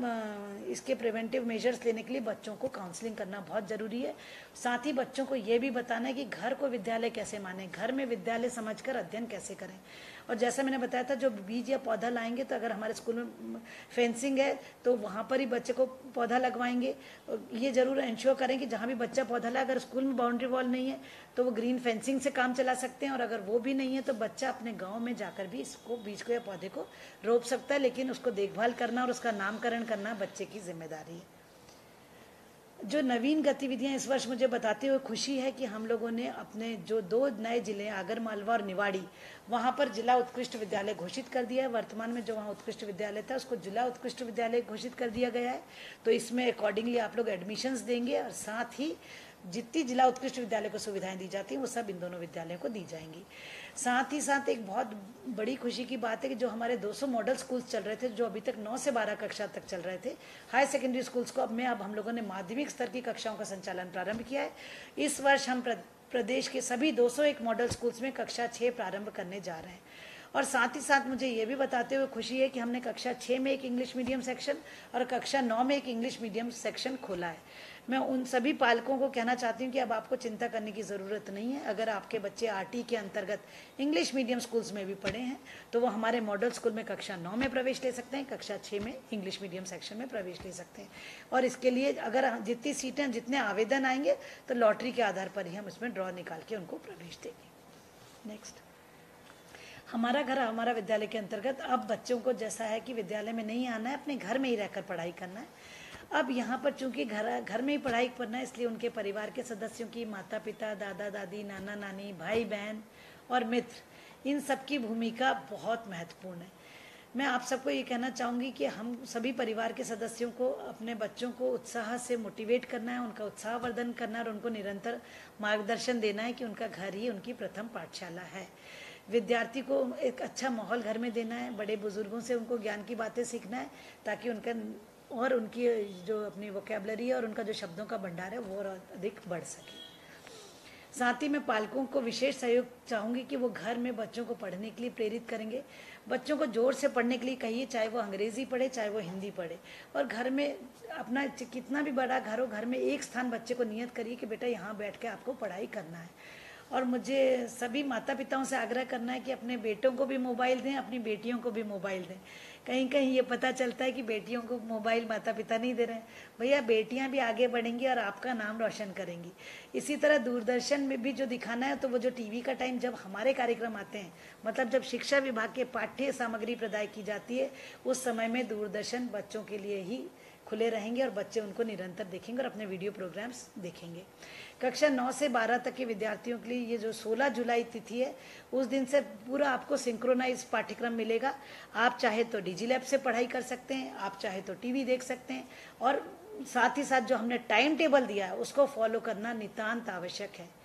इसके प्रिवेंटिव मेजर्स लेने के लिए बच्चों को काउंसलिंग करना बहुत ज़रूरी है। साथ ही बच्चों को ये भी बताना है कि घर को विद्यालय कैसे माने, घर में विद्यालय समझकर अध्ययन कैसे करें। और जैसा मैंने बताया था, जो बीज या पौधा लाएंगे, तो अगर हमारे स्कूल में फेंसिंग है तो वहाँ पर ही बच्चे को पौधा लगवाएंगे। ये जरूर इंश्योर करें कि जहाँ भी बच्चा पौधा लाए, अगर स्कूल में बाउंड्री वॉल नहीं है तो वो ग्रीन फेंसिंग से काम चला सकते हैं, और अगर वो भी नहीं है तो बच्चा अपने गाँव में जाकर भी इसको बीज को या पौधे को रोप सकता है, लेकिन उसको देखभाल करना और उसका नामकरण करना बच्चे की जिम्मेदारी है। जो नवीन गतिविधियां इस वर्ष मुझे बताते हुए खुशी है कि हम लोगों ने अपने जो 2 नए जिले आगर मालवा और निवाड़ी, वहाँ पर जिला उत्कृष्ट विद्यालय घोषित कर दिया है। वर्तमान में जो वहाँ उत्कृष्ट विद्यालय था उसको जिला उत्कृष्ट विद्यालय घोषित कर दिया गया है। तो इसमें अकॉर्डिंगली आप लोग एडमिशन्स देंगे, और साथ ही जितनी जिला उत्कृष्ट विद्यालय को सुविधाएं दी जाती हैं वो सब इन दोनों विद्यालयों को दी जाएंगी। साथ ही साथ एक बहुत बड़ी खुशी की बात है कि जो हमारे 200 मॉडल स्कूल्स चल रहे थे, जो अभी तक 9 से 12 कक्षा तक चल रहे थे, हाई सेकेंडरी स्कूल्स को अब हम लोगों ने माध्यमिक स्तर की कक्षाओं का संचालन प्रारंभ किया है। इस वर्ष हम प्रदेश के सभी 201 मॉडल स्कूल्स में कक्षा 6 प्रारंभ करने जा रहे हैं। और साथ ही साथ मुझे ये भी बताते हुए खुशी है कि हमने कक्षा 6 में एक इंग्लिश मीडियम सेक्शन और कक्षा 9 में एक इंग्लिश मीडियम सेक्शन खोला है। मैं उन सभी पालकों को कहना चाहती हूँ कि अब आपको चिंता करने की ज़रूरत नहीं है। अगर आपके बच्चे आरटी के अंतर्गत इंग्लिश मीडियम स्कूल्स में भी पढ़े हैं तो वो हमारे मॉडल स्कूल में कक्षा 9 में प्रवेश ले सकते हैं, कक्षा 6 में इंग्लिश मीडियम सेक्शन में प्रवेश ले सकते हैं। और इसके लिए अगर जितनी सीटें, जितने आवेदन आएंगे तो लॉटरी के आधार पर ही हम इसमें ड्रॉ निकाल के उनको प्रवेश देंगे। नेक्स्ट, हमारा घर हमारा विद्यालय के अंतर्गत अब बच्चों को जैसा है कि विद्यालय में नहीं आना है, अपने घर में ही रहकर पढ़ाई करना है। अब यहाँ पर चूंकि घर में ही पढ़ाई करना है, इसलिए उनके परिवार के सदस्यों की, माता पिता, दादा दादी, नाना नानी, भाई बहन और मित्र, इन सब की भूमिका बहुत महत्वपूर्ण है। मैं आप सबको ये कहना चाहूँगी कि हम सभी परिवार के सदस्यों को अपने बच्चों को उत्साह से मोटिवेट करना है, उनका उत्साहवर्धन करना है और उनको निरंतर मार्गदर्शन देना है कि उनका घर ही उनकी प्रथम पाठशाला है। विद्यार्थी को एक अच्छा माहौल घर में देना है, बड़े बुजुर्गों से उनको ज्ञान की बातें सीखना है, ताकि उनका और उनकी जो अपनी वोकेबलरी है और उनका जो शब्दों का भंडार है वो और अधिक बढ़ सके। साथ ही मैं पालकों को विशेष सहयोग चाहूँगी कि वो घर में बच्चों को पढ़ने के लिए प्रेरित करेंगे। बच्चों को जोर से पढ़ने के लिए कहिए, चाहे वो अंग्रेजी पढ़े चाहे वो हिंदी पढ़े। और घर में अपना कितना भी बड़ा घर हो, घर में एक स्थान बच्चे को नियत करिए कि बेटा यहाँ बैठ के आपको पढ़ाई करना है। और मुझे सभी माता पिताओं से आग्रह करना है कि अपने बेटों को भी मोबाइल दें, अपनी बेटियों को भी मोबाइल दें। कहीं कहीं ये पता चलता है कि बेटियों को मोबाइल माता पिता नहीं दे रहे हैं। भैया, बेटियां भी आगे बढ़ेंगी और आपका नाम रोशन करेंगी। इसी तरह दूरदर्शन में भी जो दिखाना है, तो वो जो टीवी का टाइम जब हमारे कार्यक्रम आते हैं, मतलब जब शिक्षा विभाग के पाठ्य सामग्री प्रदाय की जाती है, उस समय में दूरदर्शन बच्चों के लिए ही खुले रहेंगे और बच्चे उनको निरंतर देखेंगे और अपने वीडियो प्रोग्राम्स देखेंगे। कक्षा 9 से 12 तक के विद्यार्थियों के लिए ये जो 16 जुलाई तिथि है, उस दिन से पूरा आपको सिंक्रोनाइज पाठ्यक्रम मिलेगा। आप चाहे तो डिजीलैब से पढ़ाई कर सकते हैं, आप चाहे तो टीवी देख सकते हैं, और साथ ही साथ जो हमने टाइम टेबल दिया है उसको फॉलो करना नितांत आवश्यक है।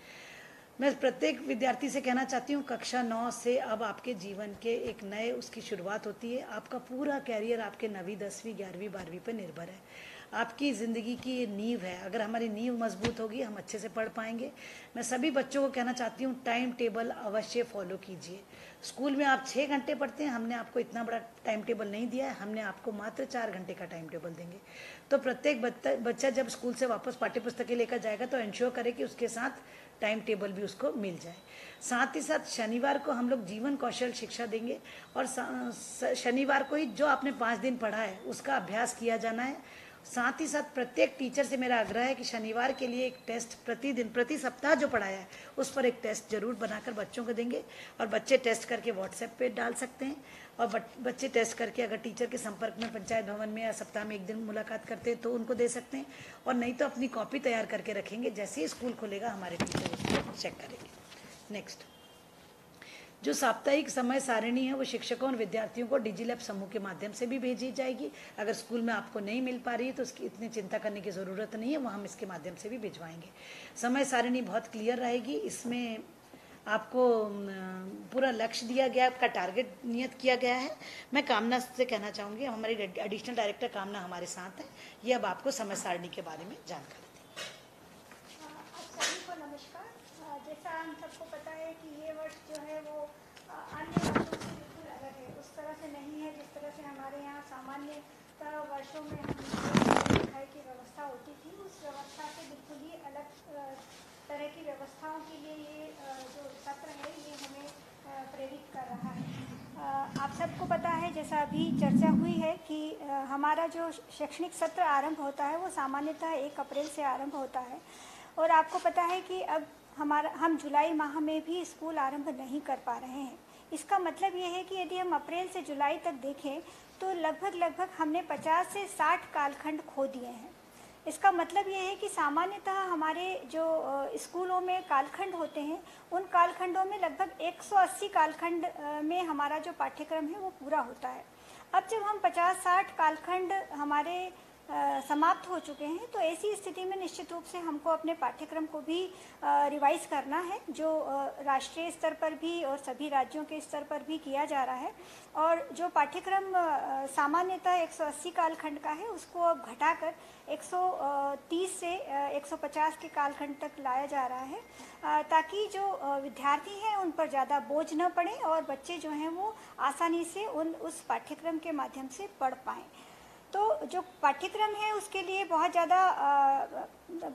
मैं प्रत्येक विद्यार्थी से कहना चाहती हूँ, कक्षा 9 से अब आपके जीवन के एक नए उसकी शुरुआत होती है। आपका पूरा कैरियर आपके 9वीं 10वीं 11वीं 12वीं पर निर्भर है। आपकी ज़िंदगी की ये नींव है। अगर हमारी नींव मजबूत होगी, हम अच्छे से पढ़ पाएंगे। मैं सभी बच्चों को कहना चाहती हूँ, टाइम टेबल अवश्य फॉलो कीजिए। स्कूल में आप 6 घंटे पढ़ते हैं, हमने आपको इतना बड़ा टाइम टेबल नहीं दिया है, हमने आपको मात्र 4 घंटे का टाइम टेबल देंगे। तो प्रत्येक बच्चा जब स्कूल से वापस पाठ्य पुस्तकें लेकर जाएगा तो इंश्योर करे कि उसके साथ टाइम टेबल भी उसको मिल जाए। साथ ही साथ शनिवार को हम लोग जीवन कौशल शिक्षा देंगे, और शनिवार को ही जो आपने 5 दिन पढ़ा है उसका अभ्यास किया जाना है। साथ ही साथ प्रत्येक टीचर से मेरा आग्रह है कि शनिवार के लिए एक टेस्ट प्रतिदिन, प्रति सप्ताह जो पढ़ाया है उस पर एक टेस्ट जरूर बनाकर बच्चों को देंगे, और बच्चे टेस्ट करके व्हाट्सएप पे डाल सकते हैं। और बच्चे टेस्ट करके अगर टीचर के संपर्क में पंचायत भवन में या सप्ताह में 1 दिन मुलाकात करते हैं तो उनको दे सकते हैं, और नहीं तो अपनी कॉपी तैयार करके रखेंगे। जैसे ही स्कूल खुलेगा हमारे टीचर उसको चेक करेंगे। नेक्स्ट, जो साप्ताहिक समय सारिणी है वो शिक्षकों और विद्यार्थियों को डिजीलैब समूह के माध्यम से भी भेजी जाएगी। अगर स्कूल में आपको नहीं मिल पा रही है तो उसकी इतनी चिंता करने की ज़रूरत नहीं है, वो हम इसके माध्यम से भी भिजवाएंगे। समय सारिणी बहुत क्लियर रहेगी। इसमें आपको पूरा लक्ष्य दिया गया, आपका टारगेट नियत किया गया है। मैं कामना से कहना चाहूँगी, हमारी एडिशनल डायरेक्टर कामना हमारे साथ है, ये अब आपको समय सारणी के बारे में जानकारी जैसा हम सबको पता है कि ये वर्ष जो है वो अन्य वर्षों से बिल्कुल अलग है, उस तरह से नहीं है जिस तरह से हमारे यहाँ सामान्यतः वर्षों में हम पढ़ाई की व्यवस्था होती थी। उस व्यवस्था से बिल्कुल ही अलग तरह की व्यवस्थाओं के लिए ये जो सत्र है ये हमें प्रेरित कर रहा है। आप सबको पता है, जैसा अभी चर्चा हुई है, कि हमारा जो शैक्षणिक सत्र आरंभ होता है वो सामान्यतः 1 अप्रैल से आरंभ होता है। और आपको पता है कि अब हम जुलाई माह में भी स्कूल आरंभ नहीं कर पा रहे हैं। इसका मतलब ये है कि यदि हम अप्रैल से जुलाई तक देखें तो लगभग हमने 50 से 60 कालखंड खो दिए हैं। इसका मतलब ये है कि सामान्यतः हमारे जो स्कूलों में कालखंड होते हैं उन कालखंडों में लगभग 180 कालखंड में हमारा जो पाठ्यक्रम है वो पूरा होता है। अब जब हम 50-60 कालखंड हमारे समाप्त हो चुके हैं तो ऐसी स्थिति में निश्चित रूप से हमको अपने पाठ्यक्रम को भी रिवाइज करना है, जो राष्ट्रीय स्तर पर भी और सभी राज्यों के स्तर पर भी किया जा रहा है। और जो पाठ्यक्रम सामान्यतः 180 कालखंड का है उसको अब घटाकर 130 से 150 के कालखंड तक लाया जा रहा है, ताकि जो विद्यार्थी हैं उन पर ज़्यादा बोझ न पड़े और बच्चे जो हैं वो आसानी से उस पाठ्यक्रम के माध्यम से पढ़ पाएँ। तो जो पाठ्यक्रम है उसके लिए बहुत ज़्यादा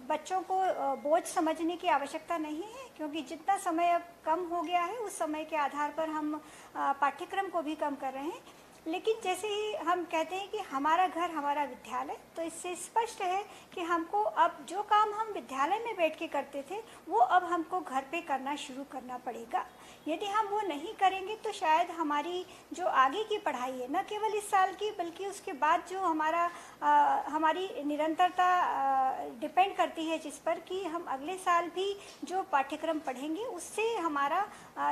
बच्चों को बोझ समझने की आवश्यकता नहीं है, क्योंकि जितना समय अब कम हो गया है उस समय के आधार पर हम पाठ्यक्रम को भी कम कर रहे हैं। लेकिन जैसे ही हम कहते हैं कि हमारा घर हमारा विद्यालय, तो इससे स्पष्ट है कि हमको अब जो काम हम विद्यालय में बैठ के करते थे वो अब हमको घर पे करना शुरू करना पड़ेगा। यदि हम वो नहीं करेंगे तो शायद हमारी जो आगे की पढ़ाई है, न केवल इस साल की बल्कि उसके बाद जो हमारी निरंतरता डिपेंड करती है जिस पर कि हम अगले साल भी जो पाठ्यक्रम पढ़ेंगे उससे हमारा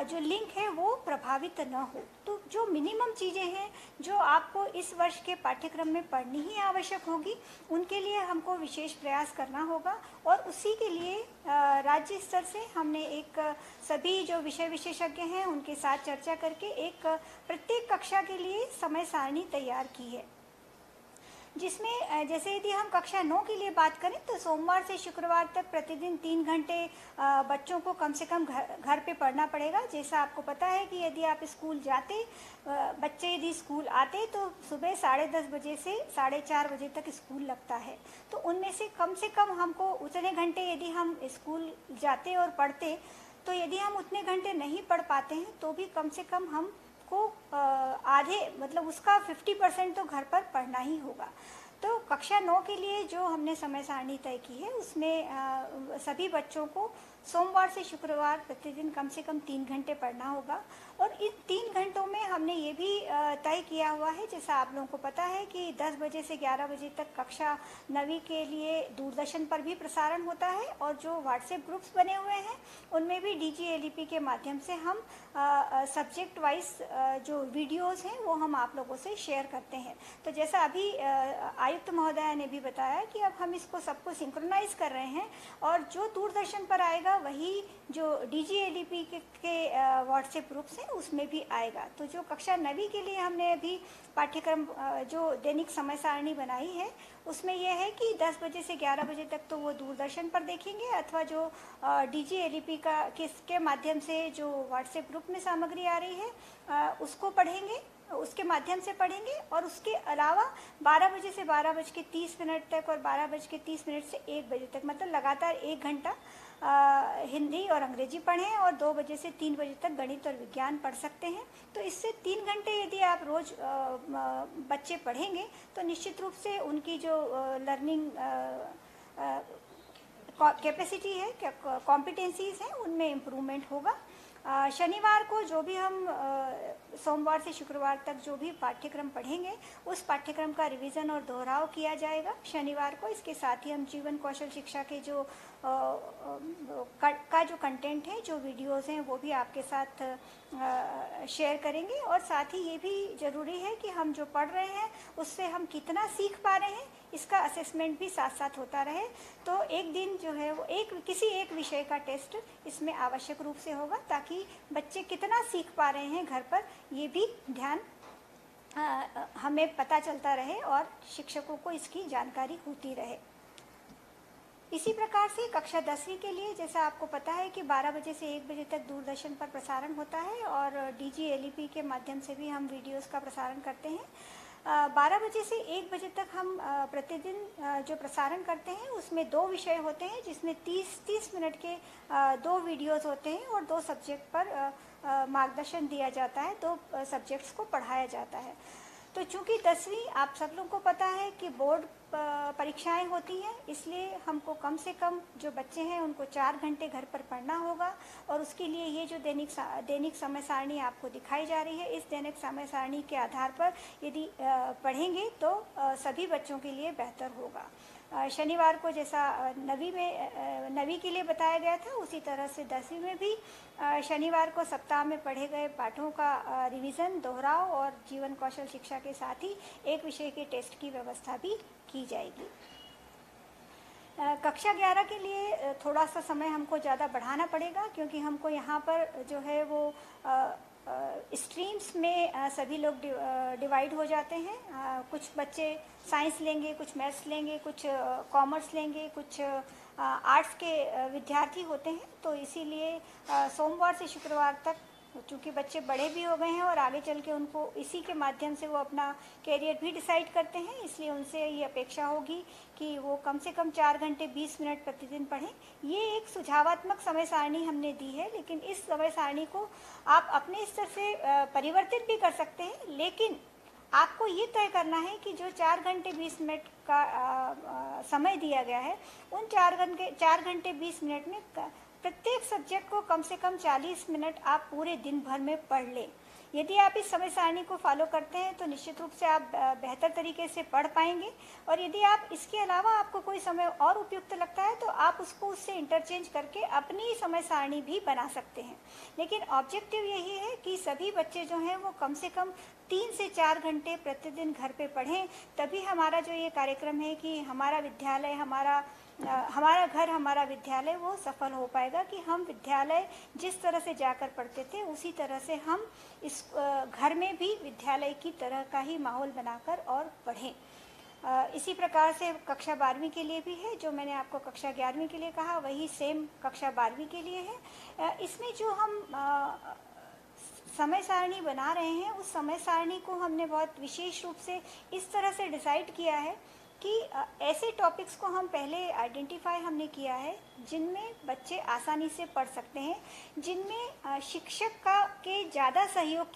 जो लिंक है वो प्रभावित न हो। तो जो मिनिमम चीज़ें हैं जो आपको इस वर्ष के पाठ्यक्रम में पढ़नी ही आवश्यक होगी, उनके लिए हमको विशेष प्रयास करना होगा। और उसी के लिए राज्य स्तर से हमने एक सभी जो विषय विशेषज्ञ हैं उनके साथ चर्चा करके एक प्रत्येक कक्षा के लिए समय सारणी तैयार की है, जिसमें जैसे यदि हम कक्षा 9 के लिए बात करें तो सोमवार से शुक्रवार तक प्रतिदिन 3 घंटे बच्चों को कम से कम घर पे पढ़ना पड़ेगा। जैसा आपको पता है कि यदि आप स्कूल जाते, बच्चे यदि स्कूल आते तो सुबह 10:30 बजे से 4:30 बजे तक स्कूल लगता है, तो उनमें से कम हमको उतने घंटे यदि हम स्कूल जाते और पढ़ते, तो यदि हम उतने घंटे नहीं पढ़ पाते हैं तो भी कम से कम हमको आधे मतलब उसका 50% तो घर पर पढ़ना ही होगा। तो कक्षा 9 के लिए जो हमने समय सारणी तय की है उसमें सभी बच्चों को सोमवार से शुक्रवार प्रतिदिन कम से कम 3 घंटे पढ़ना होगा। और इन 3 घंटों में हमने ये भी तय किया हुआ है, जैसा आप लोगों को पता है कि 10 बजे से 11 बजे तक कक्षा 9वीं के लिए दूरदर्शन पर भी प्रसारण होता है, और जो व्हाट्सएप ग्रुप्स बने हुए हैं उनमें भी DGLEP के माध्यम से हम सब्जेक्ट वाइज जो वीडियोस हैं वो हम आप लोगों से शेयर करते हैं। तो जैसा अभी आयुक्त महोदया ने भी बताया कि अब हम इसको सबको सिंक्रोनाइज कर रहे हैं, और जो दूरदर्शन पर आएगा वही जो DGLEP के व्हाट्सएप ग्रुप्स हैं उसमें भी आएगा। तो जो कक्षा 9वीं के लिए हमने अभी पाठ्यक्रम जो दैनिक समय सारणी बनाई है उसमें यह है कि 10 बजे से 11 बजे तक तो वो दूरदर्शन पर देखेंगे, अथवा जो DGLEP के माध्यम से जो व्हाट्सएप ग्रुप में सामग्री आ रही है उसको पढ़ेंगे, उसके माध्यम से पढ़ेंगे। और उसके अलावा 12 बजे से 12:30 तक और 12:30 से 1 बजे तक, मतलब लगातार 1 घंटा हिंदी और अंग्रेजी पढ़ें, और 2 बजे से 3 बजे तक गणित और विज्ञान पढ़ सकते हैं। तो इससे 3 घंटे यदि आप रोज़ बच्चे पढ़ेंगे तो निश्चित रूप से उनकी जो लर्निंग कैपेसिटी है, कॉम्पिटेंसीज हैं, उनमें इम्प्रूवमेंट होगा। शनिवार को जो भी हम सोमवार से शुक्रवार तक जो भी पाठ्यक्रम पढ़ेंगे उस पाठ्यक्रम का रिवीजन और दोहराव किया जाएगा शनिवार को। इसके साथ ही हम जीवन कौशल शिक्षा के जो का जो कंटेंट है, जो वीडियोस हैं, वो भी आपके साथ शेयर करेंगे। और साथ ही ये भी ज़रूरी है कि हम जो पढ़ रहे हैं उससे हम कितना सीख पा रहे हैं इसका असेसमेंट भी साथ साथ होता रहे। तो एक दिन जो है वो किसी एक विषय का टेस्ट इसमें आवश्यक रूप से होगा, ताकि बच्चे कितना सीख पा रहे हैं घर पर ये भी ध्यान हमें पता चलता रहे और शिक्षकों को इसकी जानकारी होती रहे। इसी प्रकार से कक्षा 10वीं के लिए जैसा आपको पता है कि 12 बजे से 1 बजे तक दूरदर्शन पर प्रसारण होता है और DGLEP के माध्यम से भी हम वीडियोस का प्रसारण करते हैं। 12 बजे से 1 बजे तक हम प्रतिदिन जो प्रसारण करते हैं उसमें 2 विषय होते हैं, जिसमें 30 मिनट के 2 वीडियोस होते हैं और 2 सब्जेक्ट पर मार्गदर्शन दिया जाता है, 2 सब्जेक्ट्स को पढ़ाया जाता है। तो चूंकि 10वीं आप सब लोगों को पता है कि बोर्ड परीक्षाएं होती हैं, इसलिए हमको कम से कम जो बच्चे हैं उनको 4 घंटे घर पर पढ़ना होगा और उसके लिए ये जो दैनिक समय सारणी आपको दिखाई जा रही है, इस दैनिक समय सारणी के आधार पर यदि पढ़ेंगे तो सभी बच्चों के लिए बेहतर होगा। शनिवार को जैसा 9वीं के लिए बताया गया था, उसी तरह से 10वीं में भी शनिवार को सप्ताह में पढ़े गए पाठों का रिवीजन, दोहराव और जीवन कौशल शिक्षा के साथ ही एक विषय के टेस्ट की व्यवस्था भी की जाएगी। कक्षा 11 के लिए थोड़ा सा समय हमको ज़्यादा बढ़ाना पड़ेगा, क्योंकि हमको यहाँ पर जो है वो स्ट्रीम्स में सभी लोग डिवाइड हो जाते हैं। कुछ बच्चे साइंस लेंगे, कुछ मैथ्स लेंगे, कुछ कॉमर्स लेंगे, कुछ आर्ट्स के विद्यार्थी होते हैं। तो इसीलिए सोमवार से शुक्रवार तक, चूँकि बच्चे बड़े भी हो गए हैं और आगे चल के उनको इसी के माध्यम से वो अपना कैरियर भी डिसाइड करते हैं, इसलिए उनसे ये अपेक्षा होगी कि वो कम से कम 4 घंटे 20 मिनट प्रतिदिन पढ़ें। ये एक सुझावात्मक समय सारणी हमने दी है, लेकिन इस समय सारणी को आप अपने स्तर से परिवर्तित भी कर सकते हैं, लेकिन आपको ये तय करना है कि जो 4 घंटे 20 मिनट का समय दिया गया है, उन 4 घंटे 20 मिनट में प्रत्येक सब्जेक्ट को कम से कम 40 मिनट आप पूरे दिन भर में पढ़ लें। यदि आप इस समय सारणी को फॉलो करते हैं तो निश्चित रूप से आप बेहतर तरीके से पढ़ पाएंगे, और यदि आप इसके अलावा आपको कोई समय और उपयुक्त लगता है तो आप उसको उससे इंटरचेंज करके अपनी समय सारणी भी बना सकते हैं। लेकिन ऑब्जेक्टिव यही है कि सभी बच्चे जो हैं वो कम से कम 3 से 4 घंटे प्रतिदिन घर पे पढ़ें, तभी हमारा जो ये कार्यक्रम है कि हमारा विद्यालय हमारा घर हमारा विद्यालय, वो सफल हो पाएगा कि हम विद्यालय जिस तरह से जाकर पढ़ते थे उसी तरह से हम इस घर में भी विद्यालय की तरह का ही माहौल बनाकर और पढ़ें। इसी प्रकार से कक्षा 12वीं के लिए भी है, जो मैंने आपको कक्षा 11वीं के लिए कहा वही सेम कक्षा 12वीं के लिए है। इसमें जो हम समय सारणी बना रहे हैं, उस समय सारणी को हमने बहुत विशेष रूप से इस तरह से डिसाइड किया है कि ऐसे टॉपिक्स को हम पहले आइडेंटिफाई हमने किया है जिनमें बच्चे आसानी से पढ़ सकते हैं, जिनमें शिक्षक के ज़्यादा सहयोग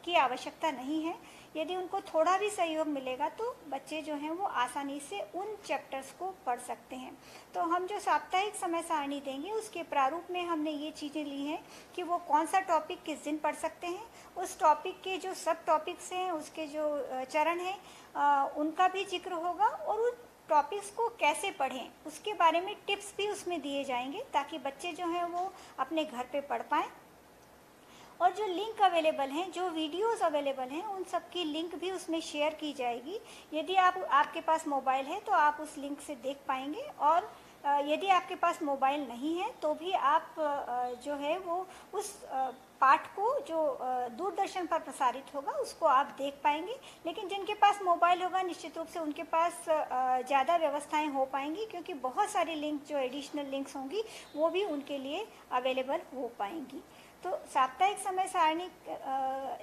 की आवश्यकता नहीं है। यदि उनको थोड़ा भी सहयोग मिलेगा तो बच्चे जो हैं वो आसानी से उन चैप्टर्स को पढ़ सकते हैं। तो हम जो साप्ताहिक समय सारणी देंगे उसके प्रारूप में हमने ये चीज़ें ली हैं कि वो कौन सा टॉपिक किस दिन पढ़ सकते हैं, उस टॉपिक के जो सब टॉपिक्स हैं, उसके जो चरण हैं, उनका भी जिक्र होगा, और उन टॉपिक्स को कैसे पढ़ें उसके बारे में टिप्स भी उसमें दिए जाएंगे, ताकि बच्चे जो हैं वो अपने घर पे पढ़ पाएँ। और जो लिंक अवेलेबल हैं, जो वीडियोस अवेलेबल हैं, उन सब की लिंक भी उसमें शेयर की जाएगी। यदि आपके पास मोबाइल है तो आप उस लिंक से देख पाएंगे, और यदि आपके पास मोबाइल नहीं है तो भी आप जो है वो उस पाठ को जो दूरदर्शन पर प्रसारित होगा उसको आप देख पाएंगे। लेकिन जिनके पास मोबाइल होगा निश्चित रूप से उनके पास ज़्यादा व्यवस्थाएं हो पाएंगी, क्योंकि बहुत सारी लिंक जो एडिशनल लिंक्स होंगी वो भी उनके लिए अवेलेबल हो पाएंगी। तो साप्ताहिक समय सारणी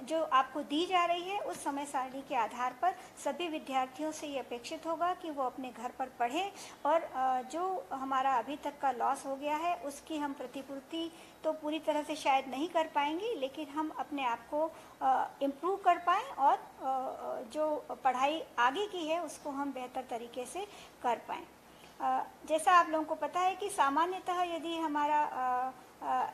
जो आपको दी जा रही है, उस समय सारणी के आधार पर सभी विद्यार्थियों से ये अपेक्षित होगा कि वो अपने घर पर पढ़ें, और जो हमारा अभी तक का लॉस हो गया है उसकी हम प्रतिपूर्ति तो पूरी तरह से शायद नहीं कर पाएंगे, लेकिन हम अपने आप को इम्प्रूव कर पाएँ और जो पढ़ाई आगे की है उसको हम बेहतर तरीके से कर पाएँ। जैसा आप लोगों को पता है कि सामान्यतः यदि हमारा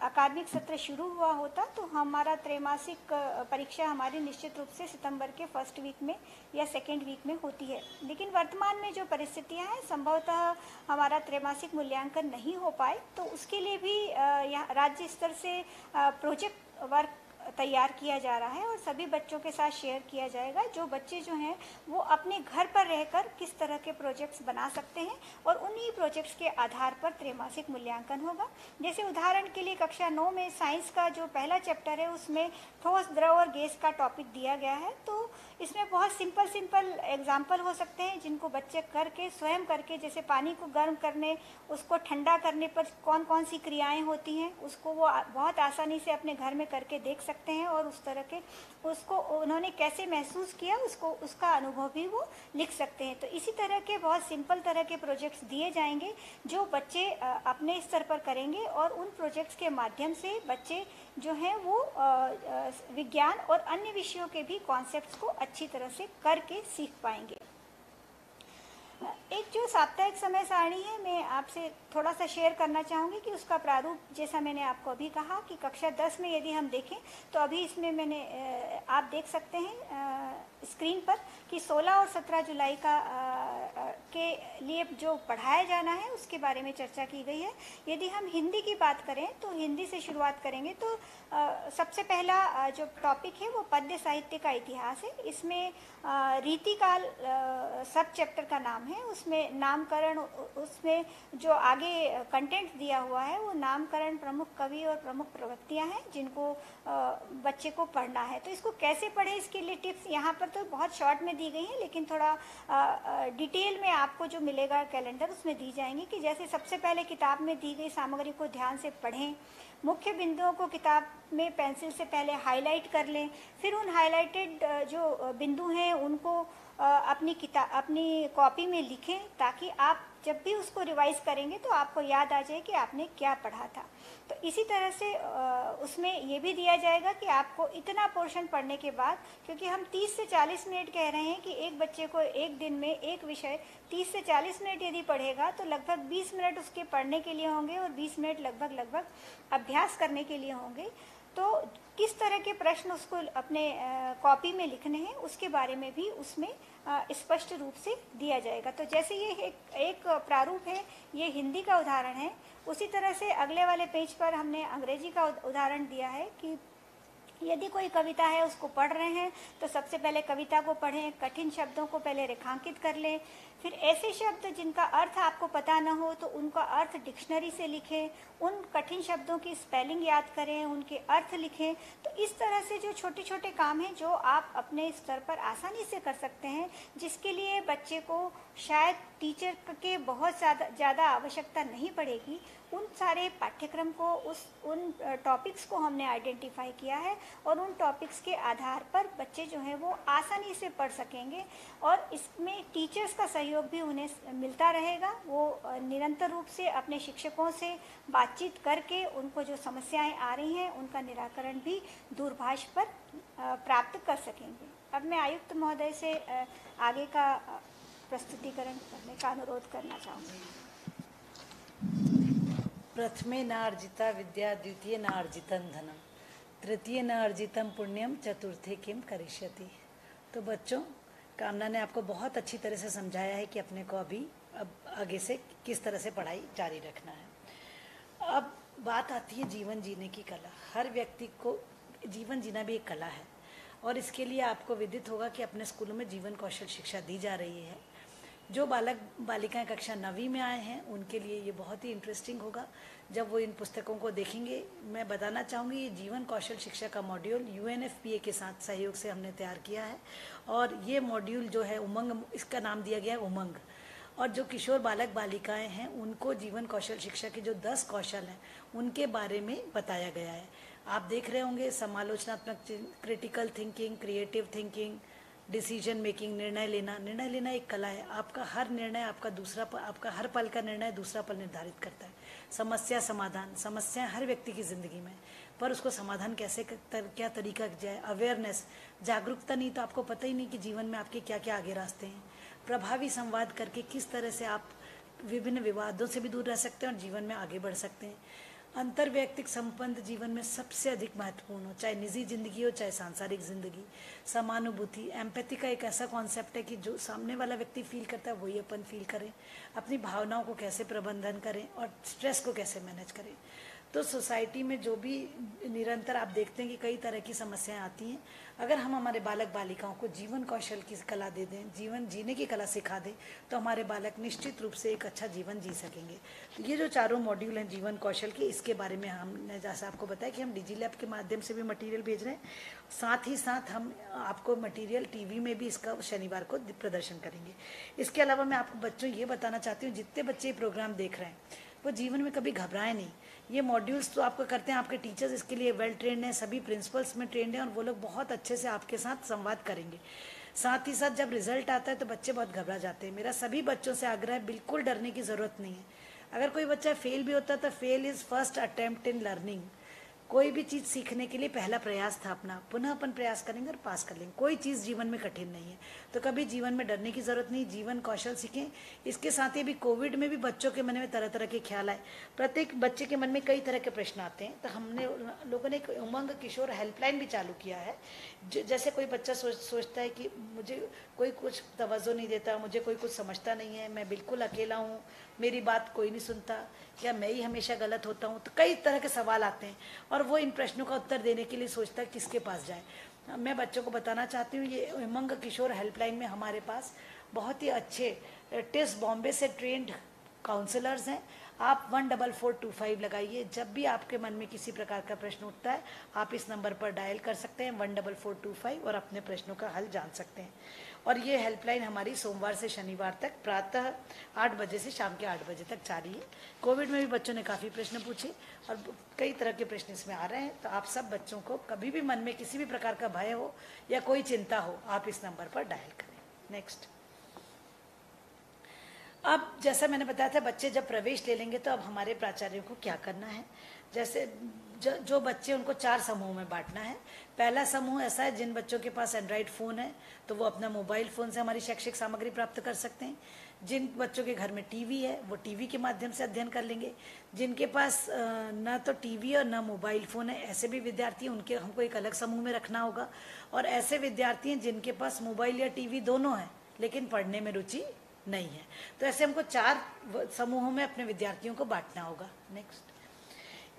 अकादमिक सत्र शुरू हुआ होता तो हमारा त्रैमासिक परीक्षा हमारी निश्चित रूप से सितंबर के फर्स्ट वीक में या सेकेंड वीक में होती है। लेकिन वर्तमान में जो परिस्थितियां हैं, संभवतः हमारा त्रैमासिक मूल्यांकन नहीं हो पाए, तो उसके लिए भी यहाँ राज्य स्तर से प्रोजेक्ट वर्क तैयार किया जा रहा है और सभी बच्चों के साथ शेयर किया जाएगा। जो बच्चे जो हैं वो अपने घर पर रहकर किस तरह के प्रोजेक्ट्स बना सकते हैं और उन्हीं प्रोजेक्ट्स के आधार पर त्रैमासिक मूल्यांकन होगा। जैसे उदाहरण के लिए कक्षा 9 में साइंस का जो पहला चैप्टर है उसमें ठोस, द्रव और गैस का टॉपिक दिया गया है। तो इसमें बहुत सिंपल एग्जाम्पल हो सकते हैं जिनको बच्चे करके स्वयं करके, जैसे पानी को गर्म करने, उसको ठंडा करने पर कौन कौन सी क्रियाएं होती हैं, उसको वो बहुत आसानी से अपने घर में करके देख सकते हैं और उस तरह के उसको उन्होंने कैसे महसूस किया उसको उसका अनुभव भी वो लिख सकते हैं। तो इसी तरह के बहुत सिंपल तरह के प्रोजेक्ट्स दिए जाएंगे जो बच्चे अपने स्तर पर करेंगे और उन प्रोजेक्ट्स के माध्यम से बच्चे जो हैं वो विज्ञान और अन्य विषयों के भी कॉन्सेप्ट्स को अच्छी तरह से करके सीख पाएंगे। एक जो साप्ताहिक समय सारणी है, मैं आपसे थोड़ा सा शेयर करना चाहूँगी कि उसका प्रारूप, जैसा मैंने आपको अभी कहा कि कक्षा 10 में यदि हम देखें तो अभी इसमें मैंने आप देख सकते हैं स्क्रीन पर कि 16 और 17 जुलाई का के लिए जो पढ़ाया जाना है उसके बारे में चर्चा की गई है। यदि हम हिंदी की बात करें तो हिंदी से शुरुआत करेंगे तो सबसे पहला जो टॉपिक है वो पद्य साहित्य का इतिहास है। इसमें रीतिकाल सब चैप्टर का नाम है। उसमें नामकरण, उसमें जो आगे कंटेंट दिया हुआ है वो नामकरण, प्रमुख कवि और प्रमुख प्रवृत्तियां हैं जिनको बच्चे को पढ़ना है। तो इसको कैसे पढ़े इसके लिए टिप्स यहाँ पर तो बहुत शॉर्ट में दी गई हैं, लेकिन थोड़ा डिटेल में आपको जो मिलेगा कैलेंडर उसमें दी जाएंगी कि जैसे सबसे पहले किताब में दी गई सामग्री को ध्यान से पढ़ें, मुख्य बिंदुओं को किताब में पेंसिल से पहले हाईलाइट कर लें, फिर उन हाईलाइटेड जो बिंदु हैं उनको अपनी कॉपी में लिखें ताकि आप जब भी उसको रिवाइज करेंगे तो आपको याद आ जाए कि आपने क्या पढ़ा था। तो इसी तरह से उसमें ये भी दिया जाएगा कि आपको इतना पोर्शन पढ़ने के बाद, क्योंकि हम 30 से 40 मिनट कह रहे हैं कि एक बच्चे को एक दिन में एक विषय 30 से 40 मिनट यदि पढ़ेगा तो लगभग 20 मिनट उसके पढ़ने के लिए होंगे और 20 मिनट लगभग अभ्यास करने के लिए होंगे। तो किस तरह के प्रश्न उसको अपने कॉपी में लिखने हैं उसके बारे में भी उसमें स्पष्ट रूप से दिया जाएगा। तो जैसे ये एक प्रारूप है, ये हिंदी का उदाहरण है, उसी तरह से अगले वाले पेज पर हमने अंग्रेजी का उदाहरण दिया है कि यदि कोई कविता है उसको पढ़ रहे हैं तो सबसे पहले कविता को पढ़ें, कठिन शब्दों को पहले रेखांकित कर लें, फिर ऐसे शब्द जिनका अर्थ आपको पता न हो तो उनका अर्थ डिक्शनरी से लिखें, उन कठिन शब्दों की स्पेलिंग याद करें, उनके अर्थ लिखें। तो इस तरह से जो छोटे छोटे काम हैं जो आप अपने स्तर पर आसानी से कर सकते हैं, जिसके लिए बच्चे को शायद टीचर के बहुत ज़्यादा आवश्यकता नहीं पड़ेगी, उन सारे पाठ्यक्रम को उन टॉपिक्स को हमने आइडेंटिफाई किया है और उन टॉपिक्स के आधार पर बच्चे जो हैं वो आसानी से पढ़ सकेंगे और इसमें टीचर्स का सहयोग भी उन्हें मिलता रहेगा। वो निरंतर रूप से अपने शिक्षकों से बातचीत करके उनको जो समस्याएं आ रही हैं उनका निराकरण भी दूरभाष पर प्राप्त कर सकेंगे। अब मैं आयुक्त महोदय से आगे का प्रस्तुतिकरण करने का अनुरोध करना चाहूँगी। प्रथमे न अर्जिता विद्या, द्वितीय न अर्जितं धनम, तृतीय न अर्जितं पुण्यम, चतुर्थे किम करिष्यति। तो बच्चों, कामना ने आपको बहुत अच्छी तरह से समझाया है कि अपने को अब आगे से किस तरह से पढ़ाई जारी रखना है। अब बात आती है जीवन जीने की कला। हर व्यक्ति को जीवन जीना भी एक कला है और इसके लिए आपको विदित होगा कि अपने स्कूलों में जीवन कौशल शिक्षा दी जा रही है। जो बालक बालिकाएं कक्षा 9वीं में आए हैं उनके लिए ये बहुत ही इंटरेस्टिंग होगा जब वो इन पुस्तकों को देखेंगे। मैं बताना चाहूँगी ये जीवन कौशल शिक्षा का मॉड्यूल UNFPA के साथ सहयोग से हमने तैयार किया है और ये मॉड्यूल जो है उमंग, इसका नाम दिया गया है उमंग। और जो किशोर बालक बालिकाएं हैं उनको जीवन कौशल शिक्षा के जो 10 कौशल हैं उनके बारे में बताया गया है। आप देख रहे होंगे समालोचनात्मक, critical thinking, creative thinking, decision making, निर्णय लेना एक कला है। आपका हर निर्णय आपका हर पल का निर्णय दूसरा पल निर्धारित करता है। समस्या समाधान, समस्याएं हर व्यक्ति की जिंदगी में, पर उसको समाधान कैसे क्या तरीका जाए। अवेयरनेस, जागरूकता नहीं तो आपको पता ही नहीं कि जीवन में आपके क्या क्या आगे रास्ते हैं। प्रभावी संवाद करके किस तरह से आप विभिन्न विवादों से भी दूर रह सकते हैं और जीवन में आगे बढ़ सकते हैं। अंतर्वैयक्तिक संबंध जीवन में सबसे अधिक महत्वपूर्ण हो, चाहे निजी जिंदगी हो चाहे सांसारिक जिंदगी। समानुभूति, एम्पैथी का एक ऐसा कॉन्सेप्ट है कि जो सामने वाला व्यक्ति फील करता है वही अपन फील करें। अपनी भावनाओं को कैसे प्रबंधन करें और स्ट्रेस को कैसे मैनेज करें। तो सोसाइटी में जो भी निरंतर आप देखते हैं कि कई तरह की समस्याएं आती हैं, अगर हम हमारे बालक बालिकाओं को जीवन कौशल की कला दे दें, जीवन जीने की कला सिखा दें, तो हमारे बालक निश्चित रूप से एक अच्छा जीवन जी सकेंगे। तो ये जो चारों मॉड्यूल हैं जीवन कौशल के, इसके बारे में हमने जैसा आपको बताया कि हम डिजिलैब के माध्यम से भी मटेरियल भेज रहे हैं, साथ ही साथ हम आपको मटेरियल टीवी में भी इसका शनिवार को प्रदर्शन करेंगे। इसके अलावा मैं आपको बच्चों ये बताना चाहती हूँ, जितने बच्चे ये प्रोग्राम देख रहे हैं वो जीवन में कभी घबराए नहीं। ये मॉड्यूल्स तो आपको करते हैं, आपके टीचर्स इसके लिए वेल ट्रेंड हैं, सभी प्रिंसिपल्स में ट्रेंड हैं और वो लोग बहुत अच्छे से आपके साथ संवाद करेंगे। साथ ही साथ जब रिजल्ट आता है तो बच्चे बहुत घबरा जाते हैं। मेरा सभी बच्चों से आग्रह है, बिल्कुल डरने की ज़रूरत नहीं है। अगर कोई बच्चा फेल भी होता है तो fail is first attempt in learning. कोई भी चीज़ सीखने के लिए पहला प्रयास था अपना, पुनः अपन प्रयास करेंगे और पास कर लेंगे। कोई चीज़ जीवन में कठिन नहीं है, तो कभी जीवन में डरने की ज़रूरत नहीं। जीवन कौशल सीखें। इसके साथ ही भी कोविड में भी बच्चों के मन में तरह तरह के ख्याल आए। प्रत्येक बच्चे के मन में कई तरह के प्रश्न आते हैं, तो हमने लोगों ने एक उमंग किशोर हेल्पलाइन भी चालू किया है। जैसे कोई बच्चा सोचता है कि मुझे कोई कुछ तवज्जो नहीं देता, मुझे कोई कुछ समझता नहीं है, मैं बिल्कुल अकेला हूँ, मेरी बात कोई नहीं सुनता, या मैं ही हमेशा गलत होता हूँ, तो कई तरह के सवाल आते हैं और वो इन प्रश्नों का उत्तर देने के लिए सोचता है किसके पास जाए। मैं बच्चों को बताना चाहती हूँ, ये उमंग किशोर हेल्पलाइन में हमारे पास बहुत ही अच्छे टिस बॉम्बे से ट्रेंड काउंसलर्स हैं। आप 14425 लगाइए। जब भी आपके मन में किसी प्रकार का प्रश्न उठता है, आप इस नंबर पर डायल कर सकते हैं 14425 और अपने प्रश्नों का हल जान सकते हैं। और ये हेल्पलाइन हमारी सोमवार से शनिवार तक प्रातः 8 बजे से शाम के 8 बजे तक जारी है। कोविड में भी बच्चों ने काफ़ी प्रश्न पूछे और कई तरह के प्रश्न इसमें आ रहे हैं, तो आप सब बच्चों को कभी भी मन में किसी भी प्रकार का भय हो या कोई चिंता हो, आप इस नंबर पर डायल करें। नेक्स्ट, अब जैसा मैंने बताया था, बच्चे जब प्रवेश ले लेंगे तो अब हमारे प्राचार्यों को क्या करना है। जैसे जो बच्चे, उनको 4 समूह में बांटना है। पहला समूह ऐसा है जिन बच्चों के पास एंड्रॉइड फ़ोन है तो वो अपना मोबाइल फ़ोन से हमारी शैक्षिक सामग्री प्राप्त कर सकते हैं। जिन बच्चों के घर में टीवी है वो टीवी के माध्यम से अध्ययन कर लेंगे। जिनके पास न तो टीवी और न मोबाइल फ़ोन है, ऐसे भी विद्यार्थी, उनके हमको एक अलग समूह में रखना होगा। और ऐसे विद्यार्थी हैं जिनके पास मोबाइल या टीवी दोनों है लेकिन पढ़ने में रुचि नहीं है, तो ऐसे हमको 4 समूहों में अपने विद्यार्थियों को बांटना होगा। नेक्स्ट,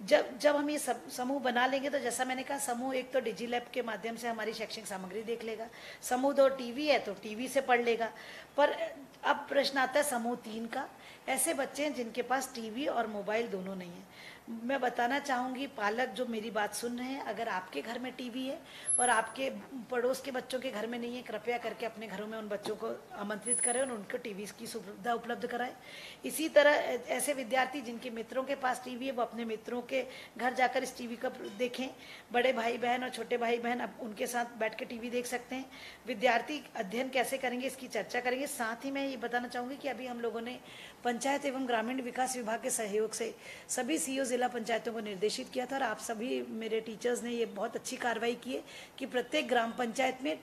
जब हम ये समूह बना लेंगे तो जैसा मैंने कहा, समूह 1 तो डिजिलैब के माध्यम से हमारी शैक्षिक सामग्री देख लेगा। समूह 2 टीवी है तो टीवी से पढ़ लेगा। पर अब प्रश्न आता है समूह 3 का। ऐसे बच्चे हैं जिनके पास टीवी और मोबाइल दोनों नहीं है। मैं बताना चाहूँगी, पालक जो मेरी बात सुन रहे हैं, अगर आपके घर में टीवी है और आपके पड़ोस के बच्चों के घर में नहीं है, कृपया करके अपने घरों में उन बच्चों को आमंत्रित करें और उनको टीवी की सुविधा उपलब्ध कराएं। इसी तरह ऐसे विद्यार्थी जिनके मित्रों के पास टीवी है, वो अपने मित्रों के घर जाकर इस टीवी को देखें। बड़े भाई बहन और छोटे भाई बहन अब उनके साथ बैठ के टीवी देख सकते हैं। विद्यार्थी अध्ययन कैसे करेंगे इसकी चर्चा करेंगे। साथ ही मैं ये बताना चाहूँगी कि अभी हम लोगों ने पंचायत एवं ग्रामीण विकास विभाग के सहयोग से सभी सीईओ जिला पंचायतों को निर्देशित किया था और आप सभी मेरे टीचर्स ने ये बहुत अच्छी कार्रवाई की है कि प्रत्येक ग्राम पंचायत में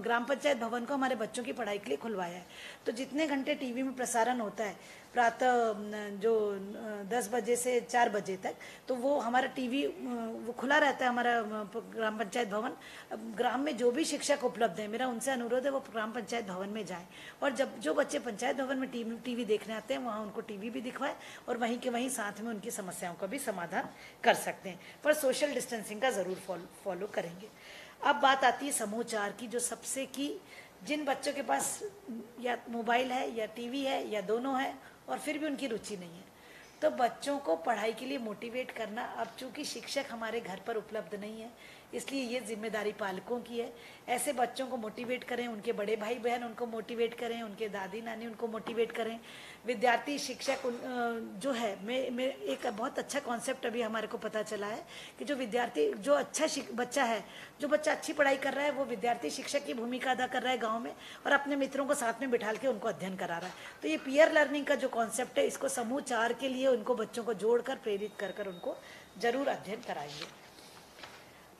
ग्राम पंचायत भवन को हमारे बच्चों की पढ़ाई के लिए खुलवाया है। तो जितने घंटे टीवी में प्रसारण होता है प्रातः जो 10 बजे से 4 बजे तक, तो वो हमारा टीवी वो खुला रहता है, हमारा ग्राम पंचायत भवन। ग्राम में जो भी शिक्षक उपलब्ध है, मेरा उनसे अनुरोध है वो ग्राम पंचायत भवन में जाएं और जब जो बच्चे पंचायत भवन में टीवी देखने आते हैं वहाँ उनको टीवी भी दिखवाएं और वहीं के वहीं साथ में उनकी समस्याओं का भी समाधान कर सकते हैं। पर सोशल डिस्टेंसिंग का ज़रूर फॉलो करेंगे। अब बात आती है समूह 4 की, जो सबसे की जिन बच्चों के पास या मोबाइल है या टीवी है या दोनों है और फिर भी उनकी रुचि नहीं है, तो बच्चों को पढ़ाई के लिए मोटिवेट करना, अब चूंकि शिक्षक हमारे घर पर उपलब्ध नहीं है इसलिए ये जिम्मेदारी पालकों की है। ऐसे बच्चों को मोटिवेट करें, उनके बड़े भाई बहन उनको मोटिवेट करें, उनके दादी नानी उनको मोटिवेट करें। विद्यार्थी शिक्षक जो है, मैं एक बहुत अच्छा कॉन्सेप्ट अभी हमारे को पता चला है कि जो विद्यार्थी, जो अच्छा बच्चा है, जो बच्चा अच्छी पढ़ाई कर रहा है, वो विद्यार्थी शिक्षक की भूमिका अदा कर रहा है गाँव में और अपने मित्रों को साथ में बिठा के उनको अध्ययन करा रहा है। तो ये पीयर लर्निंग का जो कॉन्सेप्ट है, इसको समूह 4 के लिए उनको बच्चों को जोड़कर प्रेरित कर उनको जरूर अध्ययन कराइए।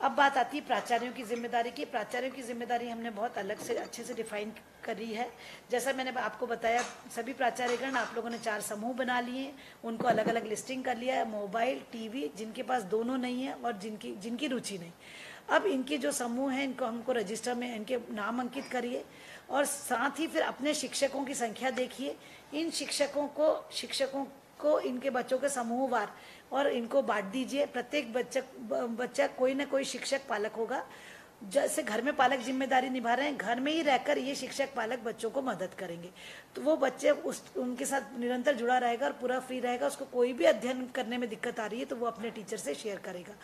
अब बात आती है प्राचार्यों की जिम्मेदारी की। प्राचार्यों की जिम्मेदारी हमने बहुत अलग से अच्छे से डिफाइन करी है। जैसा मैंने आपको बताया, सभी प्राचार्यगण आप लोगों ने 4 समूह बना लिए, उनको अलग अलग लिस्टिंग कर लिया है। मोबाइल, टीवी, जिनके पास दोनों नहीं है और जिनकी रुचि नहीं, अब इनके जो समूह हैं इनको हमको रजिस्टर में इनके नाम अंकित करिए और साथ ही फिर अपने शिक्षकों की संख्या देखिए। इन शिक्षकों को इनके बच्चों के समूहवार और इनको बांट दीजिए। प्रत्येक बच्चा कोई ना कोई शिक्षक पालक होगा। जैसे घर में पालक जिम्मेदारी निभा रहे हैं, घर में ही रहकर ये शिक्षक पालक बच्चों को मदद करेंगे, तो वो बच्चे उनके साथ निरंतर जुड़ा रहेगा और पूरा फ्री रहेगा। उसको कोई भी अध्ययन करने में दिक्कत आ रही है तो वो अपने टीचर से शेयर करेगा।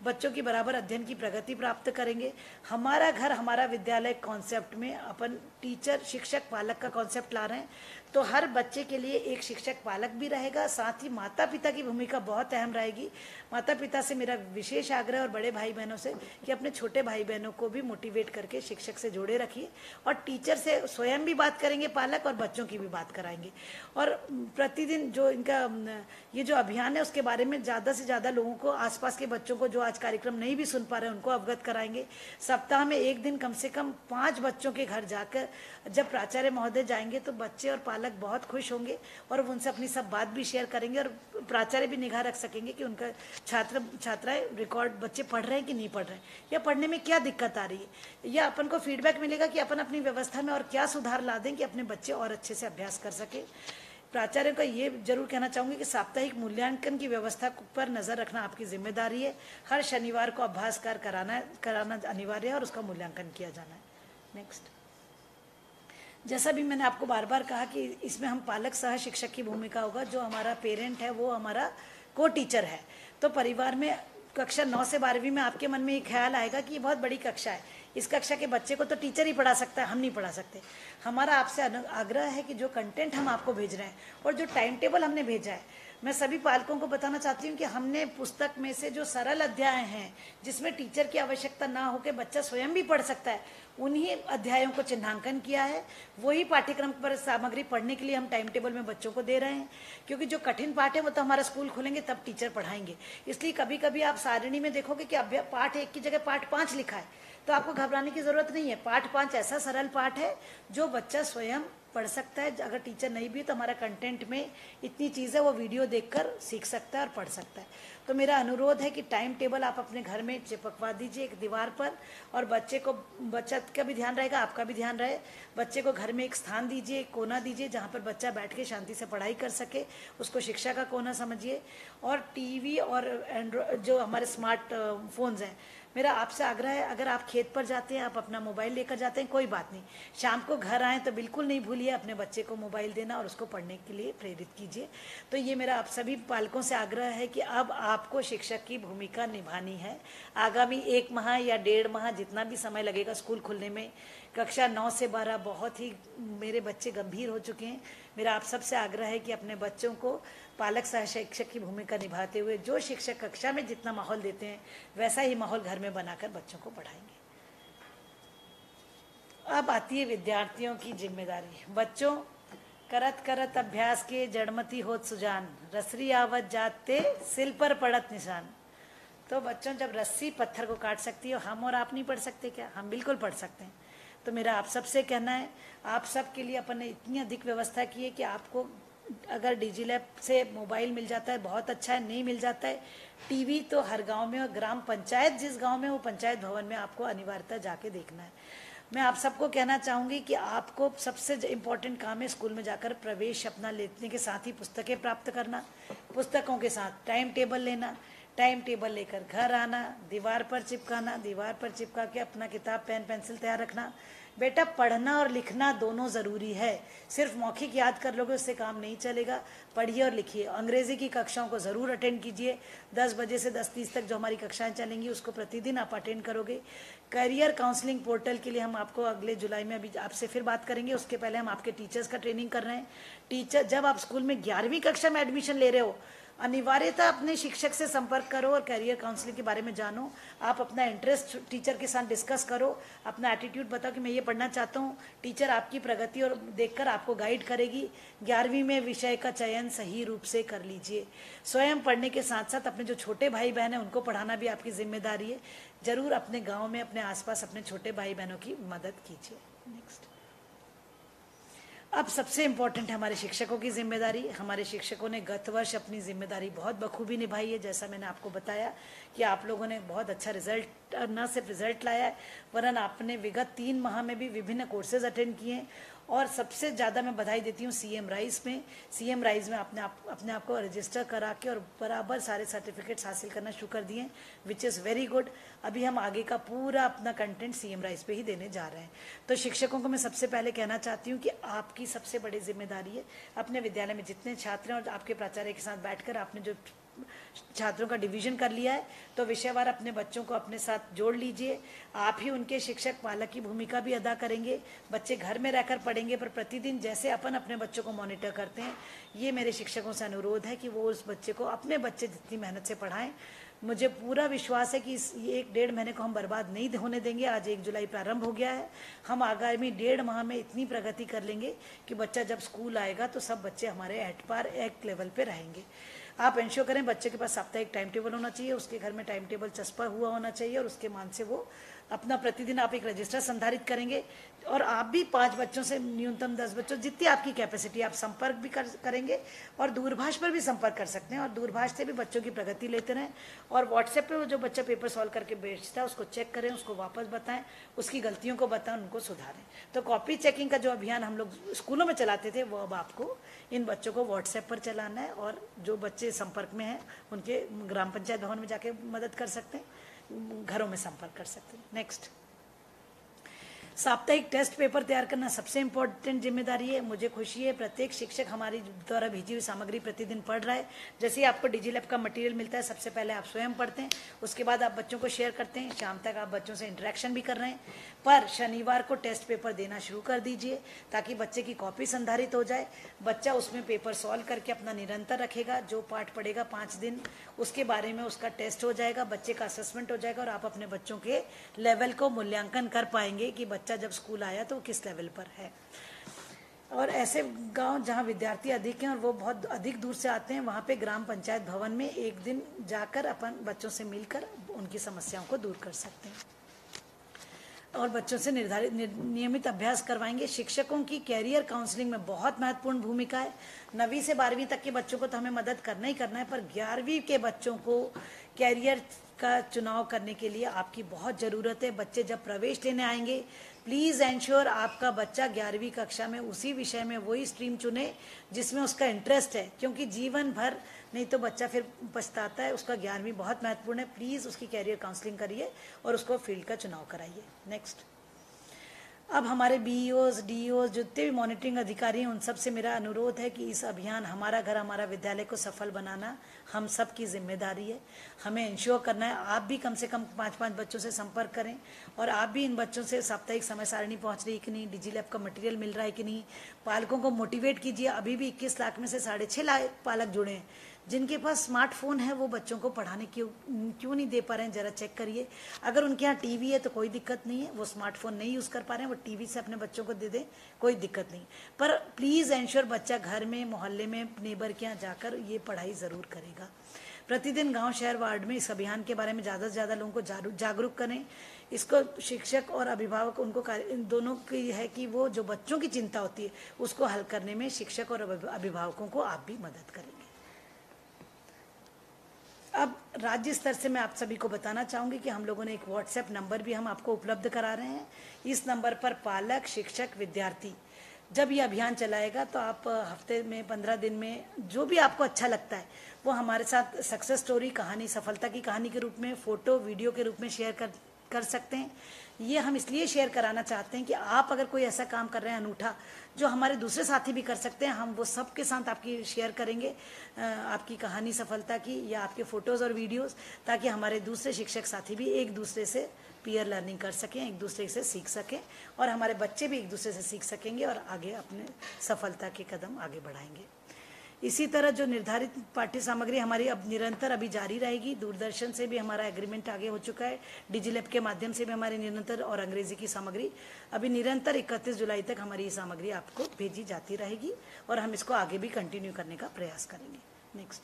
बच्चों की बराबर अध्ययन की प्रगति प्राप्त करेंगे। हमारा घर हमारा विद्यालय कॉन्सेप्ट में अपन टीचर शिक्षक पालक का कॉन्सेप्ट ला रहे हैं, तो हर बच्चे के लिए एक शिक्षक पालक भी रहेगा। साथ ही माता पिता की भूमिका बहुत अहम रहेगी। माता पिता से मेरा विशेष आग्रह और बड़े भाई बहनों से कि अपने छोटे भाई बहनों को भी मोटिवेट करके शिक्षक से जोड़े रखिए, और टीचर से स्वयं भी बात करेंगे पालक, और बच्चों की भी बात कराएंगे। और प्रतिदिन जो इनका ये जो अभियान है उसके बारे में ज़्यादा से ज़्यादा लोगों को, आसपास के बच्चों को जो आज कार्यक्रम नहीं भी सुन पा रहे हैं उनको अवगत कराएंगे। सप्ताह में एक दिन कम से कम 5 बच्चों के घर जाकर जब प्राचार्य महोदय जाएंगे तो बच्चे और पालक बहुत खुश होंगे और वो उनसे अपनी सब बात भी शेयर करेंगे, और प्राचार्य भी निगाह रख सकेंगे कि उनका छात्राएं रिकॉर्ड बच्चे पढ़ रहे हैं कि नहीं पढ़ रहे हैं, या पढ़ने में क्या दिक्कत आ रही है, या अपन को फीडबैक मिलेगा कि अपन अपनी व्यवस्था में और क्या सुधार ला दें कि अपने बच्चे और अच्छे से अभ्यास कर सके। प्राचार्यों का ये जरूर कहना चाहूंगी कि साप्ताहिक मूल्यांकन की व्यवस्था पर नजर रखना आपकी जिम्मेदारी है। हर शनिवार को अभ्यासकार कराना अनिवार्य है और उसका मूल्यांकन किया जाना है। नेक्स्ट, जैसा भी मैंने आपको बार बार कहा कि इसमें हम पालक सह शिक्षक की भूमिका होगा। जो हमारा पेरेंट है वो हमारा को टीचर है। तो परिवार में कक्षा 9 से 12वीं में आपके मन में ये ख्याल आएगा कि ये बहुत बड़ी कक्षा है, इस कक्षा के बच्चे को तो टीचर ही पढ़ा सकता है, हम नहीं पढ़ा सकते। हमारा आपसे आग्रह है कि जो कंटेंट हम आपको भेज रहे हैं और जो टाइम टेबल हमने भेजा है, मैं सभी पालकों को बताना चाहती हूँ कि हमने पुस्तक में से जो सरल अध्याय हैं जिसमें टीचर की आवश्यकता ना हो के बच्चा स्वयं भी पढ़ सकता है, उन्हीं अध्यायों को चिन्हांकन किया है। वही पाठ्यक्रम पर सामग्री पढ़ने के लिए हम टाइम टेबल में बच्चों को दे रहे हैं, क्योंकि जो कठिन पाठ है वो तो हमारा स्कूल खोलेंगे तब टीचर पढ़ाएंगे। इसलिए कभी कभी आप सारिणी में देखोगे कि पाठ 1 की जगह पाठ 5 लिखा है, तो आपको घबराने की जरूरत नहीं है। पाठ 5 ऐसा सरल पाठ है जो बच्चा स्वयं पढ़ सकता है। अगर टीचर नहीं भी तो हमारा कंटेंट में इतनी चीज़ें वो वीडियो देखकर सीख सकता है और पढ़ सकता है। तो मेरा अनुरोध है कि टाइम टेबल आप अपने घर में चिपकवा दीजिए एक दीवार पर, और बच्चे का भी ध्यान रहेगा, आपका भी ध्यान रहे। बच्चे को घर में एक स्थान दीजिए, एक कोना दीजिए जहाँ पर बच्चा बैठ के शांति से पढ़ाई कर सके, उसको शिक्षा का कोना समझिए। और टीवी और एंड्रॉयड जो हमारे स्मार्ट फोन्स हैं, मेरा आपसे आग्रह है, अगर आप खेत पर जाते हैं, आप अपना मोबाइल लेकर जाते हैं, कोई बात नहीं, शाम को घर आएँ तो बिल्कुल नहीं भूलिए अपने बच्चे को मोबाइल देना और उसको पढ़ने के लिए प्रेरित कीजिए। तो ये मेरा आप सभी पालकों से आग्रह है कि अब आपको शिक्षक की भूमिका निभानी है। आगामी 1 माह या 1.5 माह जितना भी समय लगेगा स्कूल खुलने में, कक्षा 9 से 12 बहुत ही मेरे बच्चे गंभीर हो चुके हैं। मेरा आप सबसे आग्रह है कि अपने बच्चों को पालक सह शिक्षक की भूमिका निभाते हुए जो शिक्षक कक्षा में जितना माहौल देते हैं वैसा ही माहौल घर में बनाकर बच्चों को पढ़ाएंगे। अब आती है विद्यार्थियों की जिम्मेदारी। बच्चों, करत करत अभ्यास के जड़मती होत सुजान, रसरी आवत जाते सिल पर पड़त निशान। तो बच्चों, जब रस्सी पत्थर को काट सकती है, हम और आप नहीं पढ़ सकते क्या? हम बिल्कुल पढ़ सकते हैं। तो मेरा आप सबसे कहना है, आप सब के लिए अपन ने इतनी अधिक व्यवस्था की है कि आपको अगर डिजिलैब से मोबाइल मिल जाता है बहुत अच्छा है, नहीं मिल जाता है टीवी तो हर गांव में, और ग्राम पंचायत जिस गांव में वो पंचायत भवन में आपको अनिवार्यता जाके देखना है। मैं आप सबको कहना चाहूँगी कि आपको सबसे इम्पोर्टेंट काम है स्कूल में जाकर प्रवेश अपना लेने के साथ ही पुस्तकें प्राप्त करना, पुस्तकों के साथ टाइम टेबल लेना, टाइम टेबल लेकर घर आना, दीवार पर चिपकाना, दीवार पर चिपका के अपना किताब पेन पेंसिल तैयार रखना। बेटा, पढ़ना और लिखना दोनों ज़रूरी है। सिर्फ मौखिक याद कर लोगे उससे काम नहीं चलेगा। पढ़िए और लिखिए। अंग्रेज़ी की कक्षाओं को ज़रूर अटेंड कीजिए। 10 बजे से 10:30 तक जो हमारी कक्षाएं चलेंगी उसको प्रतिदिन आप अटेंड करोगे। करियर काउंसलिंग पोर्टल के लिए हम आपको अगले जुलाई में अभी आपसे फिर बात करेंगे। उसके पहले हम आपके टीचर्स का ट्रेनिंग कर रहे हैं। टीचर, जब आप स्कूल में 11वीं कक्षा में एडमिशन ले रहे हो, अनिवार्यता अपने शिक्षक से संपर्क करो और करियर काउंसलिंग के बारे में जानो। आप अपना इंटरेस्ट टीचर के साथ डिस्कस करो, अपना एटीट्यूड बताओ कि मैं ये पढ़ना चाहता हूँ। टीचर आपकी प्रगति और देखकर आपको गाइड करेगी। 11वीं में विषय का चयन सही रूप से कर लीजिए। स्वयं पढ़ने के साथ साथ अपने जो छोटे भाई बहन हैं उनको पढ़ाना भी आपकी जिम्मेदारी है। जरूर अपने गाँव में, अपने आसपास अपने छोटे भाई बहनों की मदद कीजिए। नेक्स्ट, अब सबसे इम्पोर्टेंट है हमारे शिक्षकों की जिम्मेदारी। हमारे शिक्षकों ने गत वर्ष अपनी जिम्मेदारी बहुत बखूबी निभाई है। जैसा मैंने आपको बताया कि आप लोगों ने बहुत अच्छा रिजल्ट, न सिर्फ रिजल्ट लाया है वरन आपने विगत 3 माह में भी विभिन्न कोर्सेज अटेंड किए हैं और सबसे ज़्यादा मैं बधाई देती हूँ सीएम राइज में अपने आप को रजिस्टर करा के और बराबर सारे सर्टिफिकेट्स हासिल करना शुरू कर दिए, विच इज़ वेरी गुड। अभी हम आगे का पूरा अपना कंटेंट सीएम राइज पे ही देने जा रहे हैं। तो शिक्षकों को मैं सबसे पहले कहना चाहती हूँ कि आपकी सबसे बड़ी जिम्मेदारी है अपने विद्यालय में जितने छात्र हैं और आपके प्राचार्य के साथ बैठकर आपने जो छात्रों का डिवीजन कर लिया है, तो विषयवार अपने बच्चों को अपने साथ जोड़ लीजिए। आप ही उनके शिक्षक पालक की भूमिका भी अदा करेंगे। बच्चे घर में रहकर पढ़ेंगे, पर प्रतिदिन जैसे अपन अपने बच्चों को मॉनिटर करते हैं, ये मेरे शिक्षकों से अनुरोध है कि वो उस बच्चे को अपने बच्चे जितनी मेहनत से पढ़ाएं। मुझे पूरा विश्वास है कि इस 1-1.5 महीने को हम बर्बाद नहीं होने देंगे। आज 1 जुलाई प्रारंभ हो गया है। हम आगामी 1.5 माह में इतनी प्रगति कर लेंगे कि बच्चा जब स्कूल आएगा तो सब बच्चे हमारे एट पार एक लेवल पे रहेंगे। आप इंश्योर करें बच्चे के पास साप्ताहिक टाइम टेबल होना चाहिए, उसके घर में टाइम टेबल चस्पा हुआ होना चाहिए और उसके मान से वो अपना प्रतिदिन आप एक रजिस्टर संधारित करेंगे। और आप भी 5 बच्चों से न्यूनतम 10 बच्चों जितनी आपकी कैपेसिटी, आप संपर्क भी करेंगे और दूरभाष पर भी संपर्क कर सकते हैं और दूरभाष से भी बच्चों की प्रगति लेते रहें। और व्हाट्सएप पे वो जो बच्चा पेपर सॉल्व करके भेजता है उसको चेक करें, उसको वापस बताएं, उसकी गलतियों को बताएं, उनको सुधारें। तो कॉपी चेकिंग का जो अभियान हम लोग स्कूलों में चलाते थे, वो अब आपको इन बच्चों को व्हाट्सएप पर चलाना है। और जो बच्चे संपर्क में हैं उनके ग्राम पंचायत भवन में जाके मदद कर सकते हैं, घरों में संपर्क कर सकते हैं। नेक्स्ट, साप्ताहिक टेस्ट पेपर तैयार करना सबसे इम्पोर्टेंट जिम्मेदारी है। मुझे खुशी है प्रत्येक शिक्षक हमारी द्वारा भेजी हुई सामग्री प्रतिदिन पढ़ रहा है। जैसे ही आपको डिजिलैब का मटेरियल मिलता है, सबसे पहले आप स्वयं पढ़ते हैं, उसके बाद आप बच्चों को शेयर करते हैं, शाम तक आप बच्चों से इंटरेक्शन भी कर रहे हैं। पर शनिवार को टेस्ट पेपर देना शुरू कर दीजिए ताकि बच्चे की कॉपी संधारित हो जाए। बच्चा उसमें पेपर सॉल्व करके अपना निरंतर रखेगा। जो पाठ पढ़ेगा 5 दिन, उसके बारे में उसका टेस्ट हो जाएगा, बच्चे का असेसमेंट हो जाएगा और आप अपने बच्चों के लेवल को मूल्यांकन कर पाएंगे कि बच्चा जब स्कूल आया तो किस लेवल पर है। और ऐसे गांव जहां विद्यार्थी अधिक हैं और वो बहुत अधिक दूर से आते हैं, वहां पे ग्राम पंचायत भवन में एक दिन जाकर अपन बच्चों से मिलकर उनकी समस्याओं को दूर कर सकते हैं और बच्चों से नियमित अभ्यास करवाएंगे। शिक्षकों की कैरियर काउंसलिंग में बहुत महत्वपूर्ण भूमिका है। 9वीं से 12वीं तक के बच्चों को तो हमें मदद करना ही करना है, पर 11वीं के बच्चों को कैरियर का चुनाव करने के लिए आपकी बहुत ज़रूरत है। बच्चे जब प्रवेश लेने आएंगे, प्लीज़ एंश्योर आपका बच्चा 11वीं कक्षा में उसी विषय में वही स्ट्रीम चुने जिसमें उसका इंटरेस्ट है, क्योंकि जीवन भर नहीं तो बच्चा फिर पछताता है। उसका 11वीं बहुत महत्वपूर्ण है। प्लीज़ उसकी कैरियर काउंसलिंग करिए और उसको फील्ड का चुनाव कराइए। नेक्स्ट, अब हमारे बीईओज, डीईओज, जितने भी मॉनिटरिंग अधिकारी हैं, उन सब से मेरा अनुरोध है कि इस अभियान हमारा घर हमारा विद्यालय को सफल बनाना हम सब की जिम्मेदारी है। हमें इंश्योर करना है आप भी कम से कम 5-5 बच्चों से संपर्क करें और आप भी इन बच्चों से साप्ताहिक समय सारणी पहुंच रही है कि नहीं, डिजिलैब का मटेरियल मिल रहा है कि नहीं। पालकों को मोटिवेट कीजिए। अभी भी 21 लाख में से 6.5 लाख पालक जुड़े हैं। जिनके पास स्मार्टफोन है वो बच्चों को पढ़ाने क्यों नहीं दे पा रहे हैं, जरा चेक करिए। अगर उनके यहाँ टीवी है तो कोई दिक्कत नहीं है, वो स्मार्टफोन नहीं यूज़ कर पा रहे हैं, वो टीवी से अपने बच्चों को दे दें, कोई दिक्कत नहीं। पर प्लीज़ एंश्योर बच्चा घर में, मोहल्ले में, नेबर के यहाँ जाकर ये पढ़ाई ज़रूर करेगा। प्रतिदिन गांव, शहर, वार्ड में इस अभियान के बारे में ज़्यादा से ज़्यादा लोगों को जागरूक करें। इसको शिक्षक और अभिभावक उनको इन दोनों की है कि वो जो बच्चों की चिंता होती है उसको हल करने में शिक्षक और अभिभावकों को आप भी मदद करेंगे। अब राज्य स्तर से मैं आप सभी को बताना चाहूँगी कि हम लोगों ने एक व्हाट्सएप नंबर भी हम आपको उपलब्ध करा रहे हैं। इस नंबर पर पालक, शिक्षक, विद्यार्थी जब ये अभियान चलाएगा तो आप हफ्ते में, 15 दिन में जो भी आपको अच्छा लगता है वो हमारे साथ सक्सेस स्टोरी, कहानी, सफलता की कहानी के रूप में, फोटो, वीडियो के रूप में शेयर कर सकते हैं। ये हम इसलिए शेयर कराना चाहते हैं कि आप अगर कोई ऐसा काम कर रहे हैं अनूठा जो हमारे दूसरे साथी भी कर सकते हैं, हम वो सब के साथ आपकी शेयर करेंगे, आपकी कहानी सफलता की या आपके फोटोज़ और वीडियोस, ताकि हमारे दूसरे शिक्षक साथी भी एक दूसरे से पीयर लर्निंग कर सकें, एक दूसरे से सीख सकें और हमारे बच्चे भी एक दूसरे से सीख सकेंगे और आगे अपने सफलता के कदम आगे बढ़ाएंगे। इसी तरह जो निर्धारित पाठ्य सामग्री हमारी अब निरंतर अभी जारी रहेगी। दूरदर्शन से भी हमारा एग्रीमेंट आगे हो चुका है, डिजिलैब के माध्यम से भी हमारी निरंतर और अंग्रेजी की सामग्री अभी निरंतर 31 जुलाई तक हमारी ये सामग्री आपको भेजी जाती रहेगी और हम इसको आगे भी कंटिन्यू करने का प्रयास करेंगे। नेक्स्ट,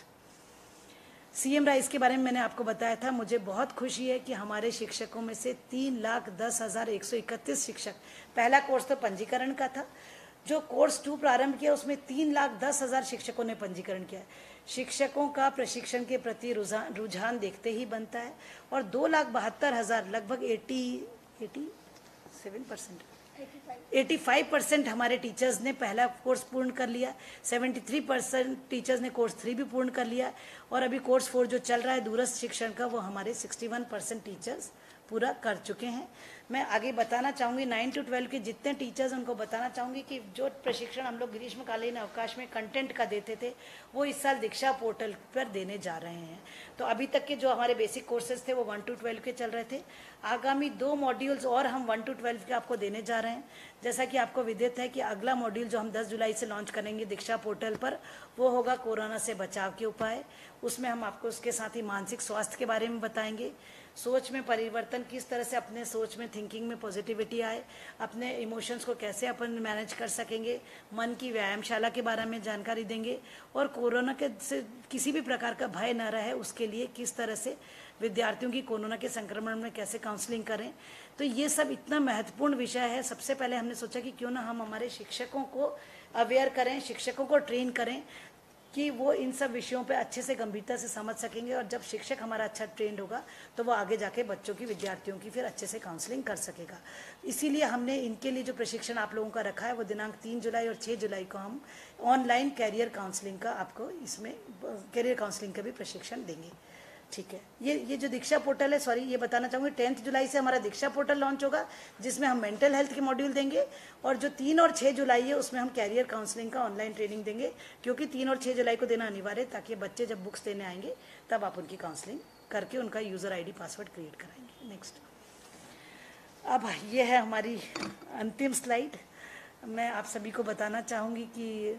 सीएम राइज के बारे में मैंने आपको बताया था। मुझे बहुत खुशी है कि हमारे शिक्षकों में से 3,10,131 शिक्षक, पहला कोर्स तो पंजीकरण का था, जो कोर्स 2 प्रारंभ किया उसमें 3,10,000 शिक्षकों ने पंजीकरण किया है। शिक्षकों का प्रशिक्षण के प्रति रुझान देखते ही बनता है और 2,72,000 लगभग 87% 85% हमारे टीचर्स ने पहला कोर्स पूर्ण कर लिया, 73% टीचर्स ने कोर्स 3 भी पूर्ण कर लिया, और अभी कोर्स 4 जो चल रहा है दूरस्थ शिक्षण का, वो हमारे 61% टीचर्स पूरा कर चुके हैं। मैं आगे बताना चाहूँगी 9 to 12 के जितने टीचर्स उनको बताना चाहूँगी कि जो प्रशिक्षण हम लोग ग्रीष्मकालीन अवकाश में कंटेंट का देते थे वो इस साल दीक्षा पोर्टल पर देने जा रहे हैं। तो अभी तक के जो हमारे बेसिक कोर्सेज थे वो 1 to 12 के चल रहे थे। आगामी 2 मॉड्यूल्स और हम 1 to 12 के आपको देने जा रहे हैं। जैसा कि आपको विदित है कि अगला मॉड्यूल जो हम 10 जुलाई से लॉन्च करेंगे दीक्षा पोर्टल पर, वो होगा कोरोना से बचाव के उपाय। उसमें हम आपको उसके साथ ही मानसिक स्वास्थ्य के बारे में बताएंगे, सोच में परिवर्तन, किस तरह से अपने सोच में, थिंकिंग में पॉजिटिविटी आए, अपने इमोशंस को कैसे अपन मैनेज कर सकेंगे, मन की व्यायामशाला के बारे में जानकारी देंगे, और कोरोना के से किसी भी प्रकार का भय न रहे उसके लिए किस तरह से विद्यार्थियों की कोरोना के संक्रमण में कैसे काउंसलिंग करें। तो ये सब इतना महत्वपूर्ण विषय है। सबसे पहले हमने सोचा कि क्यों ना हम हमारे शिक्षकों को अवेयर करें, शिक्षकों को ट्रेन करें कि वो इन सब विषयों पे अच्छे से गंभीरता से समझ सकेंगे, और जब शिक्षक हमारा अच्छा ट्रेंड होगा तो वो आगे जाके बच्चों की, विद्यार्थियों की फिर अच्छे से काउंसलिंग कर सकेगा। इसीलिए हमने इनके लिए जो प्रशिक्षण आप लोगों का रखा है वो दिनांक 3 जुलाई और 6 जुलाई को हम ऑनलाइन कैरियर काउंसलिंग का आपको, इसमें कैरियर काउंसलिंग का भी प्रशिक्षण देंगे। ठीक है, ये जो दीक्षा पोर्टल है, सॉरी ये बताना चाहूँगी 10 जुलाई से हमारा दीक्षा पोर्टल लॉन्च होगा जिसमें हम मेंटल हेल्थ के मॉड्यूल देंगे, और जो 3 और 6 जुलाई है उसमें हम कैरियर काउंसलिंग का ऑनलाइन ट्रेनिंग देंगे, क्योंकि 3 और 6 जुलाई को देना अनिवार्य है ताकि बच्चे जब बुक्स देने आएंगे तब आप उनकी काउंसलिंग करके उनका यूज़र ID पासवर्ड क्रिएट कराएंगे। नेक्स्ट, अब ये है हमारी अंतिम स्लाइड। मैं आप सभी को बताना चाहूँगी कि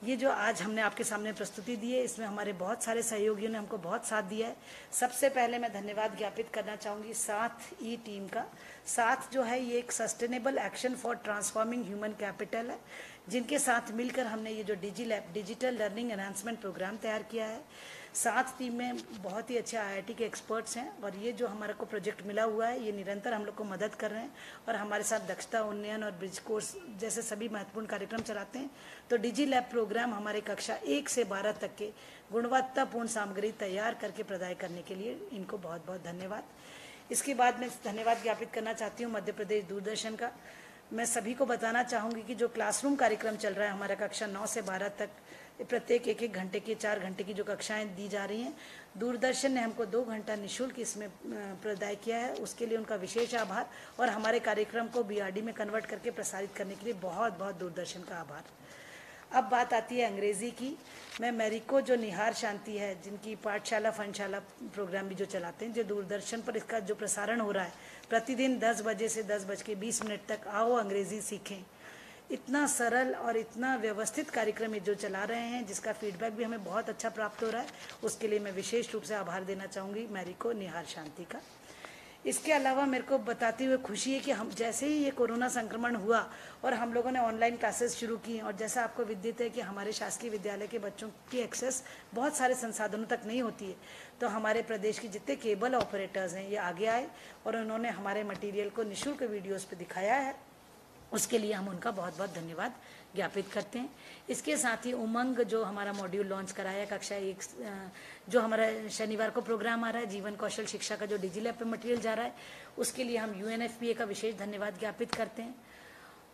ये जो आज हमने आपके सामने प्रस्तुति दी है इसमें हमारे बहुत सारे सहयोगियों ने हमको बहुत साथ दिया है। सबसे पहले मैं धन्यवाद ज्ञापित करना चाहूँगी साथ ई टीम का। साथ जो है ये एक sustainable action for transforming human capital है, जिनके साथ मिलकर हमने ये जो डिजी-लैब डिजिटल लर्निंग एनहांसमेंट प्रोग्राम तैयार किया है। साथ टीम में बहुत ही अच्छे IIT के एक्सपर्ट्स हैं, और ये जो हमारे को प्रोजेक्ट मिला हुआ है ये निरंतर हम लोग को मदद कर रहे हैं, और हमारे साथ दक्षता उन्नयन और ब्रिज कोर्स जैसे सभी महत्वपूर्ण कार्यक्रम चलाते हैं। तो डिजी लैब प्रोग्राम हमारे कक्षा 1 से 12 तक के गुणवत्तापूर्ण सामग्री तैयार करके प्रदान करने के लिए इनको बहुत बहुत धन्यवाद। इसके बाद मैं धन्यवाद ज्ञापित करना चाहती हूँ मध्य प्रदेश दूरदर्शन का। मैं सभी को बताना चाहूँगी कि जो क्लासरूम कार्यक्रम चल रहा है हमारा कक्षा 9 से 12 तक, प्रत्येक 1-1 घंटे की 4 घंटे की जो कक्षाएं दी जा रही हैं, दूरदर्शन ने हमको 2 घंटा निःशुल्क इसमें प्रदान किया है। उसके लिए उनका विशेष आभार, और हमारे कार्यक्रम को BRD में कन्वर्ट करके प्रसारित करने के लिए बहुत बहुत दूरदर्शन का आभार। अब बात आती है अंग्रेजी की। मैं मेरिको जो निहार शांति है, जिनकी पाठशाला फनशाला प्रोग्राम भी जो चलाते हैं, जो दूरदर्शन पर इसका जो प्रसारण हो रहा है प्रतिदिन 10 बजे से 10:20 तक, आओ अंग्रेजी सीखें, इतना सरल और इतना व्यवस्थित कार्यक्रम ये जो चला रहे हैं, जिसका फीडबैक भी हमें बहुत अच्छा प्राप्त हो रहा है, उसके लिए मैं विशेष रूप से आभार देना चाहूँगी मेरिको निहार शांति का। इसके अलावा मेरे को बताते हुए खुशी है कि हम जैसे ही ये कोरोना संक्रमण हुआ और हम लोगों ने ऑनलाइन क्लासेस शुरू की, और जैसा आपको विदित है कि हमारे शासकीय विद्यालय के बच्चों की एक्सेस बहुत सारे संसाधनों तक नहीं होती है, तो हमारे प्रदेश के जितने केबल ऑपरेटर्स हैं ये आगे आए और उन्होंने हमारे मटीरियल को निःशुल्क वीडियोज़ पर दिखाया है। उसके लिए हम उनका बहुत बहुत धन्यवाद ज्ञापित करते हैं। इसके साथ ही उमंग जो हमारा मॉड्यूल लॉन्च कराया कक्षा 1, जो हमारा शनिवार को प्रोग्राम आ रहा है, जीवन कौशल शिक्षा का जो डिजी लैब पे मटेरियल जा रहा है, उसके लिए हम UNFPA का विशेष धन्यवाद ज्ञापित करते हैं।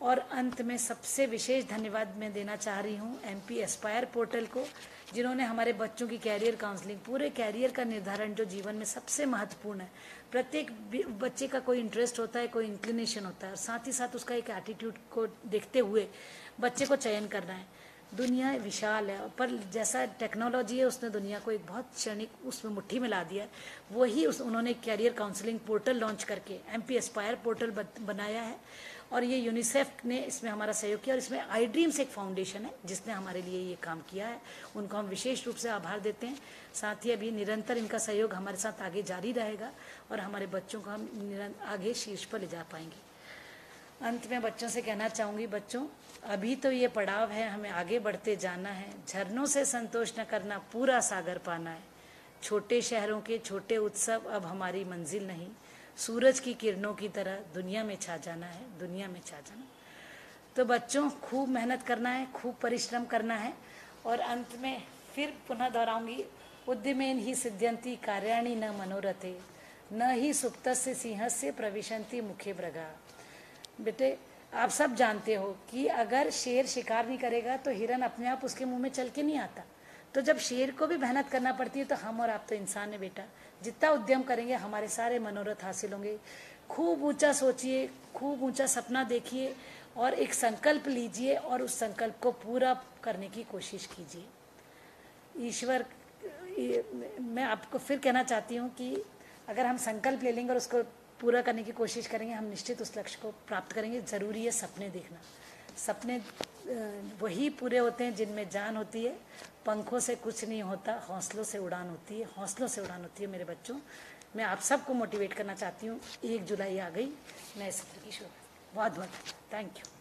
और अंत में सबसे विशेष धन्यवाद मैं देना चाह रही हूँ MP एस्पायर पोर्टल को, जिन्होंने हमारे बच्चों की कैरियर काउंसलिंग, पूरे कैरियर का निर्धारण जो जीवन में सबसे महत्वपूर्ण है, प्रत्येक बच्चे का कोई इंटरेस्ट होता है, कोई इंक्लिनेशन होता है, और साथ ही साथ उसका एक एटीट्यूड को देखते हुए बच्चे को चयन करना है। दुनिया विशाल है, पर जैसा टेक्नोलॉजी है उसने दुनिया को एक बहुत क्षणिक उसमें मुट्ठी में ला दिया है। वही उन्होंने कैरियर काउंसलिंग पोर्टल लॉन्च करके MP एस्पायर पोर्टल बनाया है, और ये यूनिसेफ ने इसमें हमारा सहयोग किया, और इसमें आई ड्रीम्स एक फाउंडेशन है जिसने हमारे लिए ये काम किया है, उनको हम विशेष रूप से आभार देते हैं। साथ ही अभी निरंतर इनका सहयोग हमारे साथ आगे जारी रहेगा, और हमारे बच्चों को हम आगे शीर्ष पर ले जा पाएंगे। अंत में बच्चों से कहना चाहूँगी, बच्चों अभी तो ये पड़ाव है, हमें आगे बढ़ते जाना है, झरनों से संतोष न करना, पूरा सागर पाना है। छोटे शहरों के छोटे उत्सव अब हमारी मंजिल नहीं, सूरज की किरणों की तरह दुनिया में छा जाना है, दुनिया में छा जाना। तो बच्चों खूब मेहनत करना है, खूब परिश्रम करना है। और अंत में फिर पुनः दोहराऊंगी, उद्यमेन ही सिद्ध्यन्ति कार्याणि न मनोरथे, न ही सुप्तस्य सिंहस्य प्रविशन्ति मुखे मृगा। बेटे आप सब जानते हो कि अगर शेर शिकार नहीं करेगा तो हिरन अपने आप उसके मुंह में चल के नहीं आता। तो जब शेर को भी मेहनत करना पड़ती है तो हम और आप तो इंसान है बेटा। जितना उद्यम करेंगे हमारे सारे मनोरथ हासिल होंगे। खूब ऊंचा सोचिए, खूब ऊंचा सपना देखिए और एक संकल्प लीजिए और उस संकल्प को पूरा करने की कोशिश कीजिए। ईश्वर, मैं आपको फिर कहना चाहती हूँ कि अगर हम संकल्प ले लेंगे और उसको पूरा करने की कोशिश करेंगे, हम निश्चित उस लक्ष्य को प्राप्त करेंगे। ज़रूरी है सपने देखना। सपने वही पूरे होते हैं जिनमें जान होती है। पंखों से कुछ नहीं होता, हौसलों से उड़ान होती है। हौसलों से उड़ान होती है मेरे बच्चों। मैं आप सबको मोटिवेट करना चाहती हूँ। 1 जुलाई आ गई, नए सत्र की शुरुआत। बहुत बहुत थैंक यू।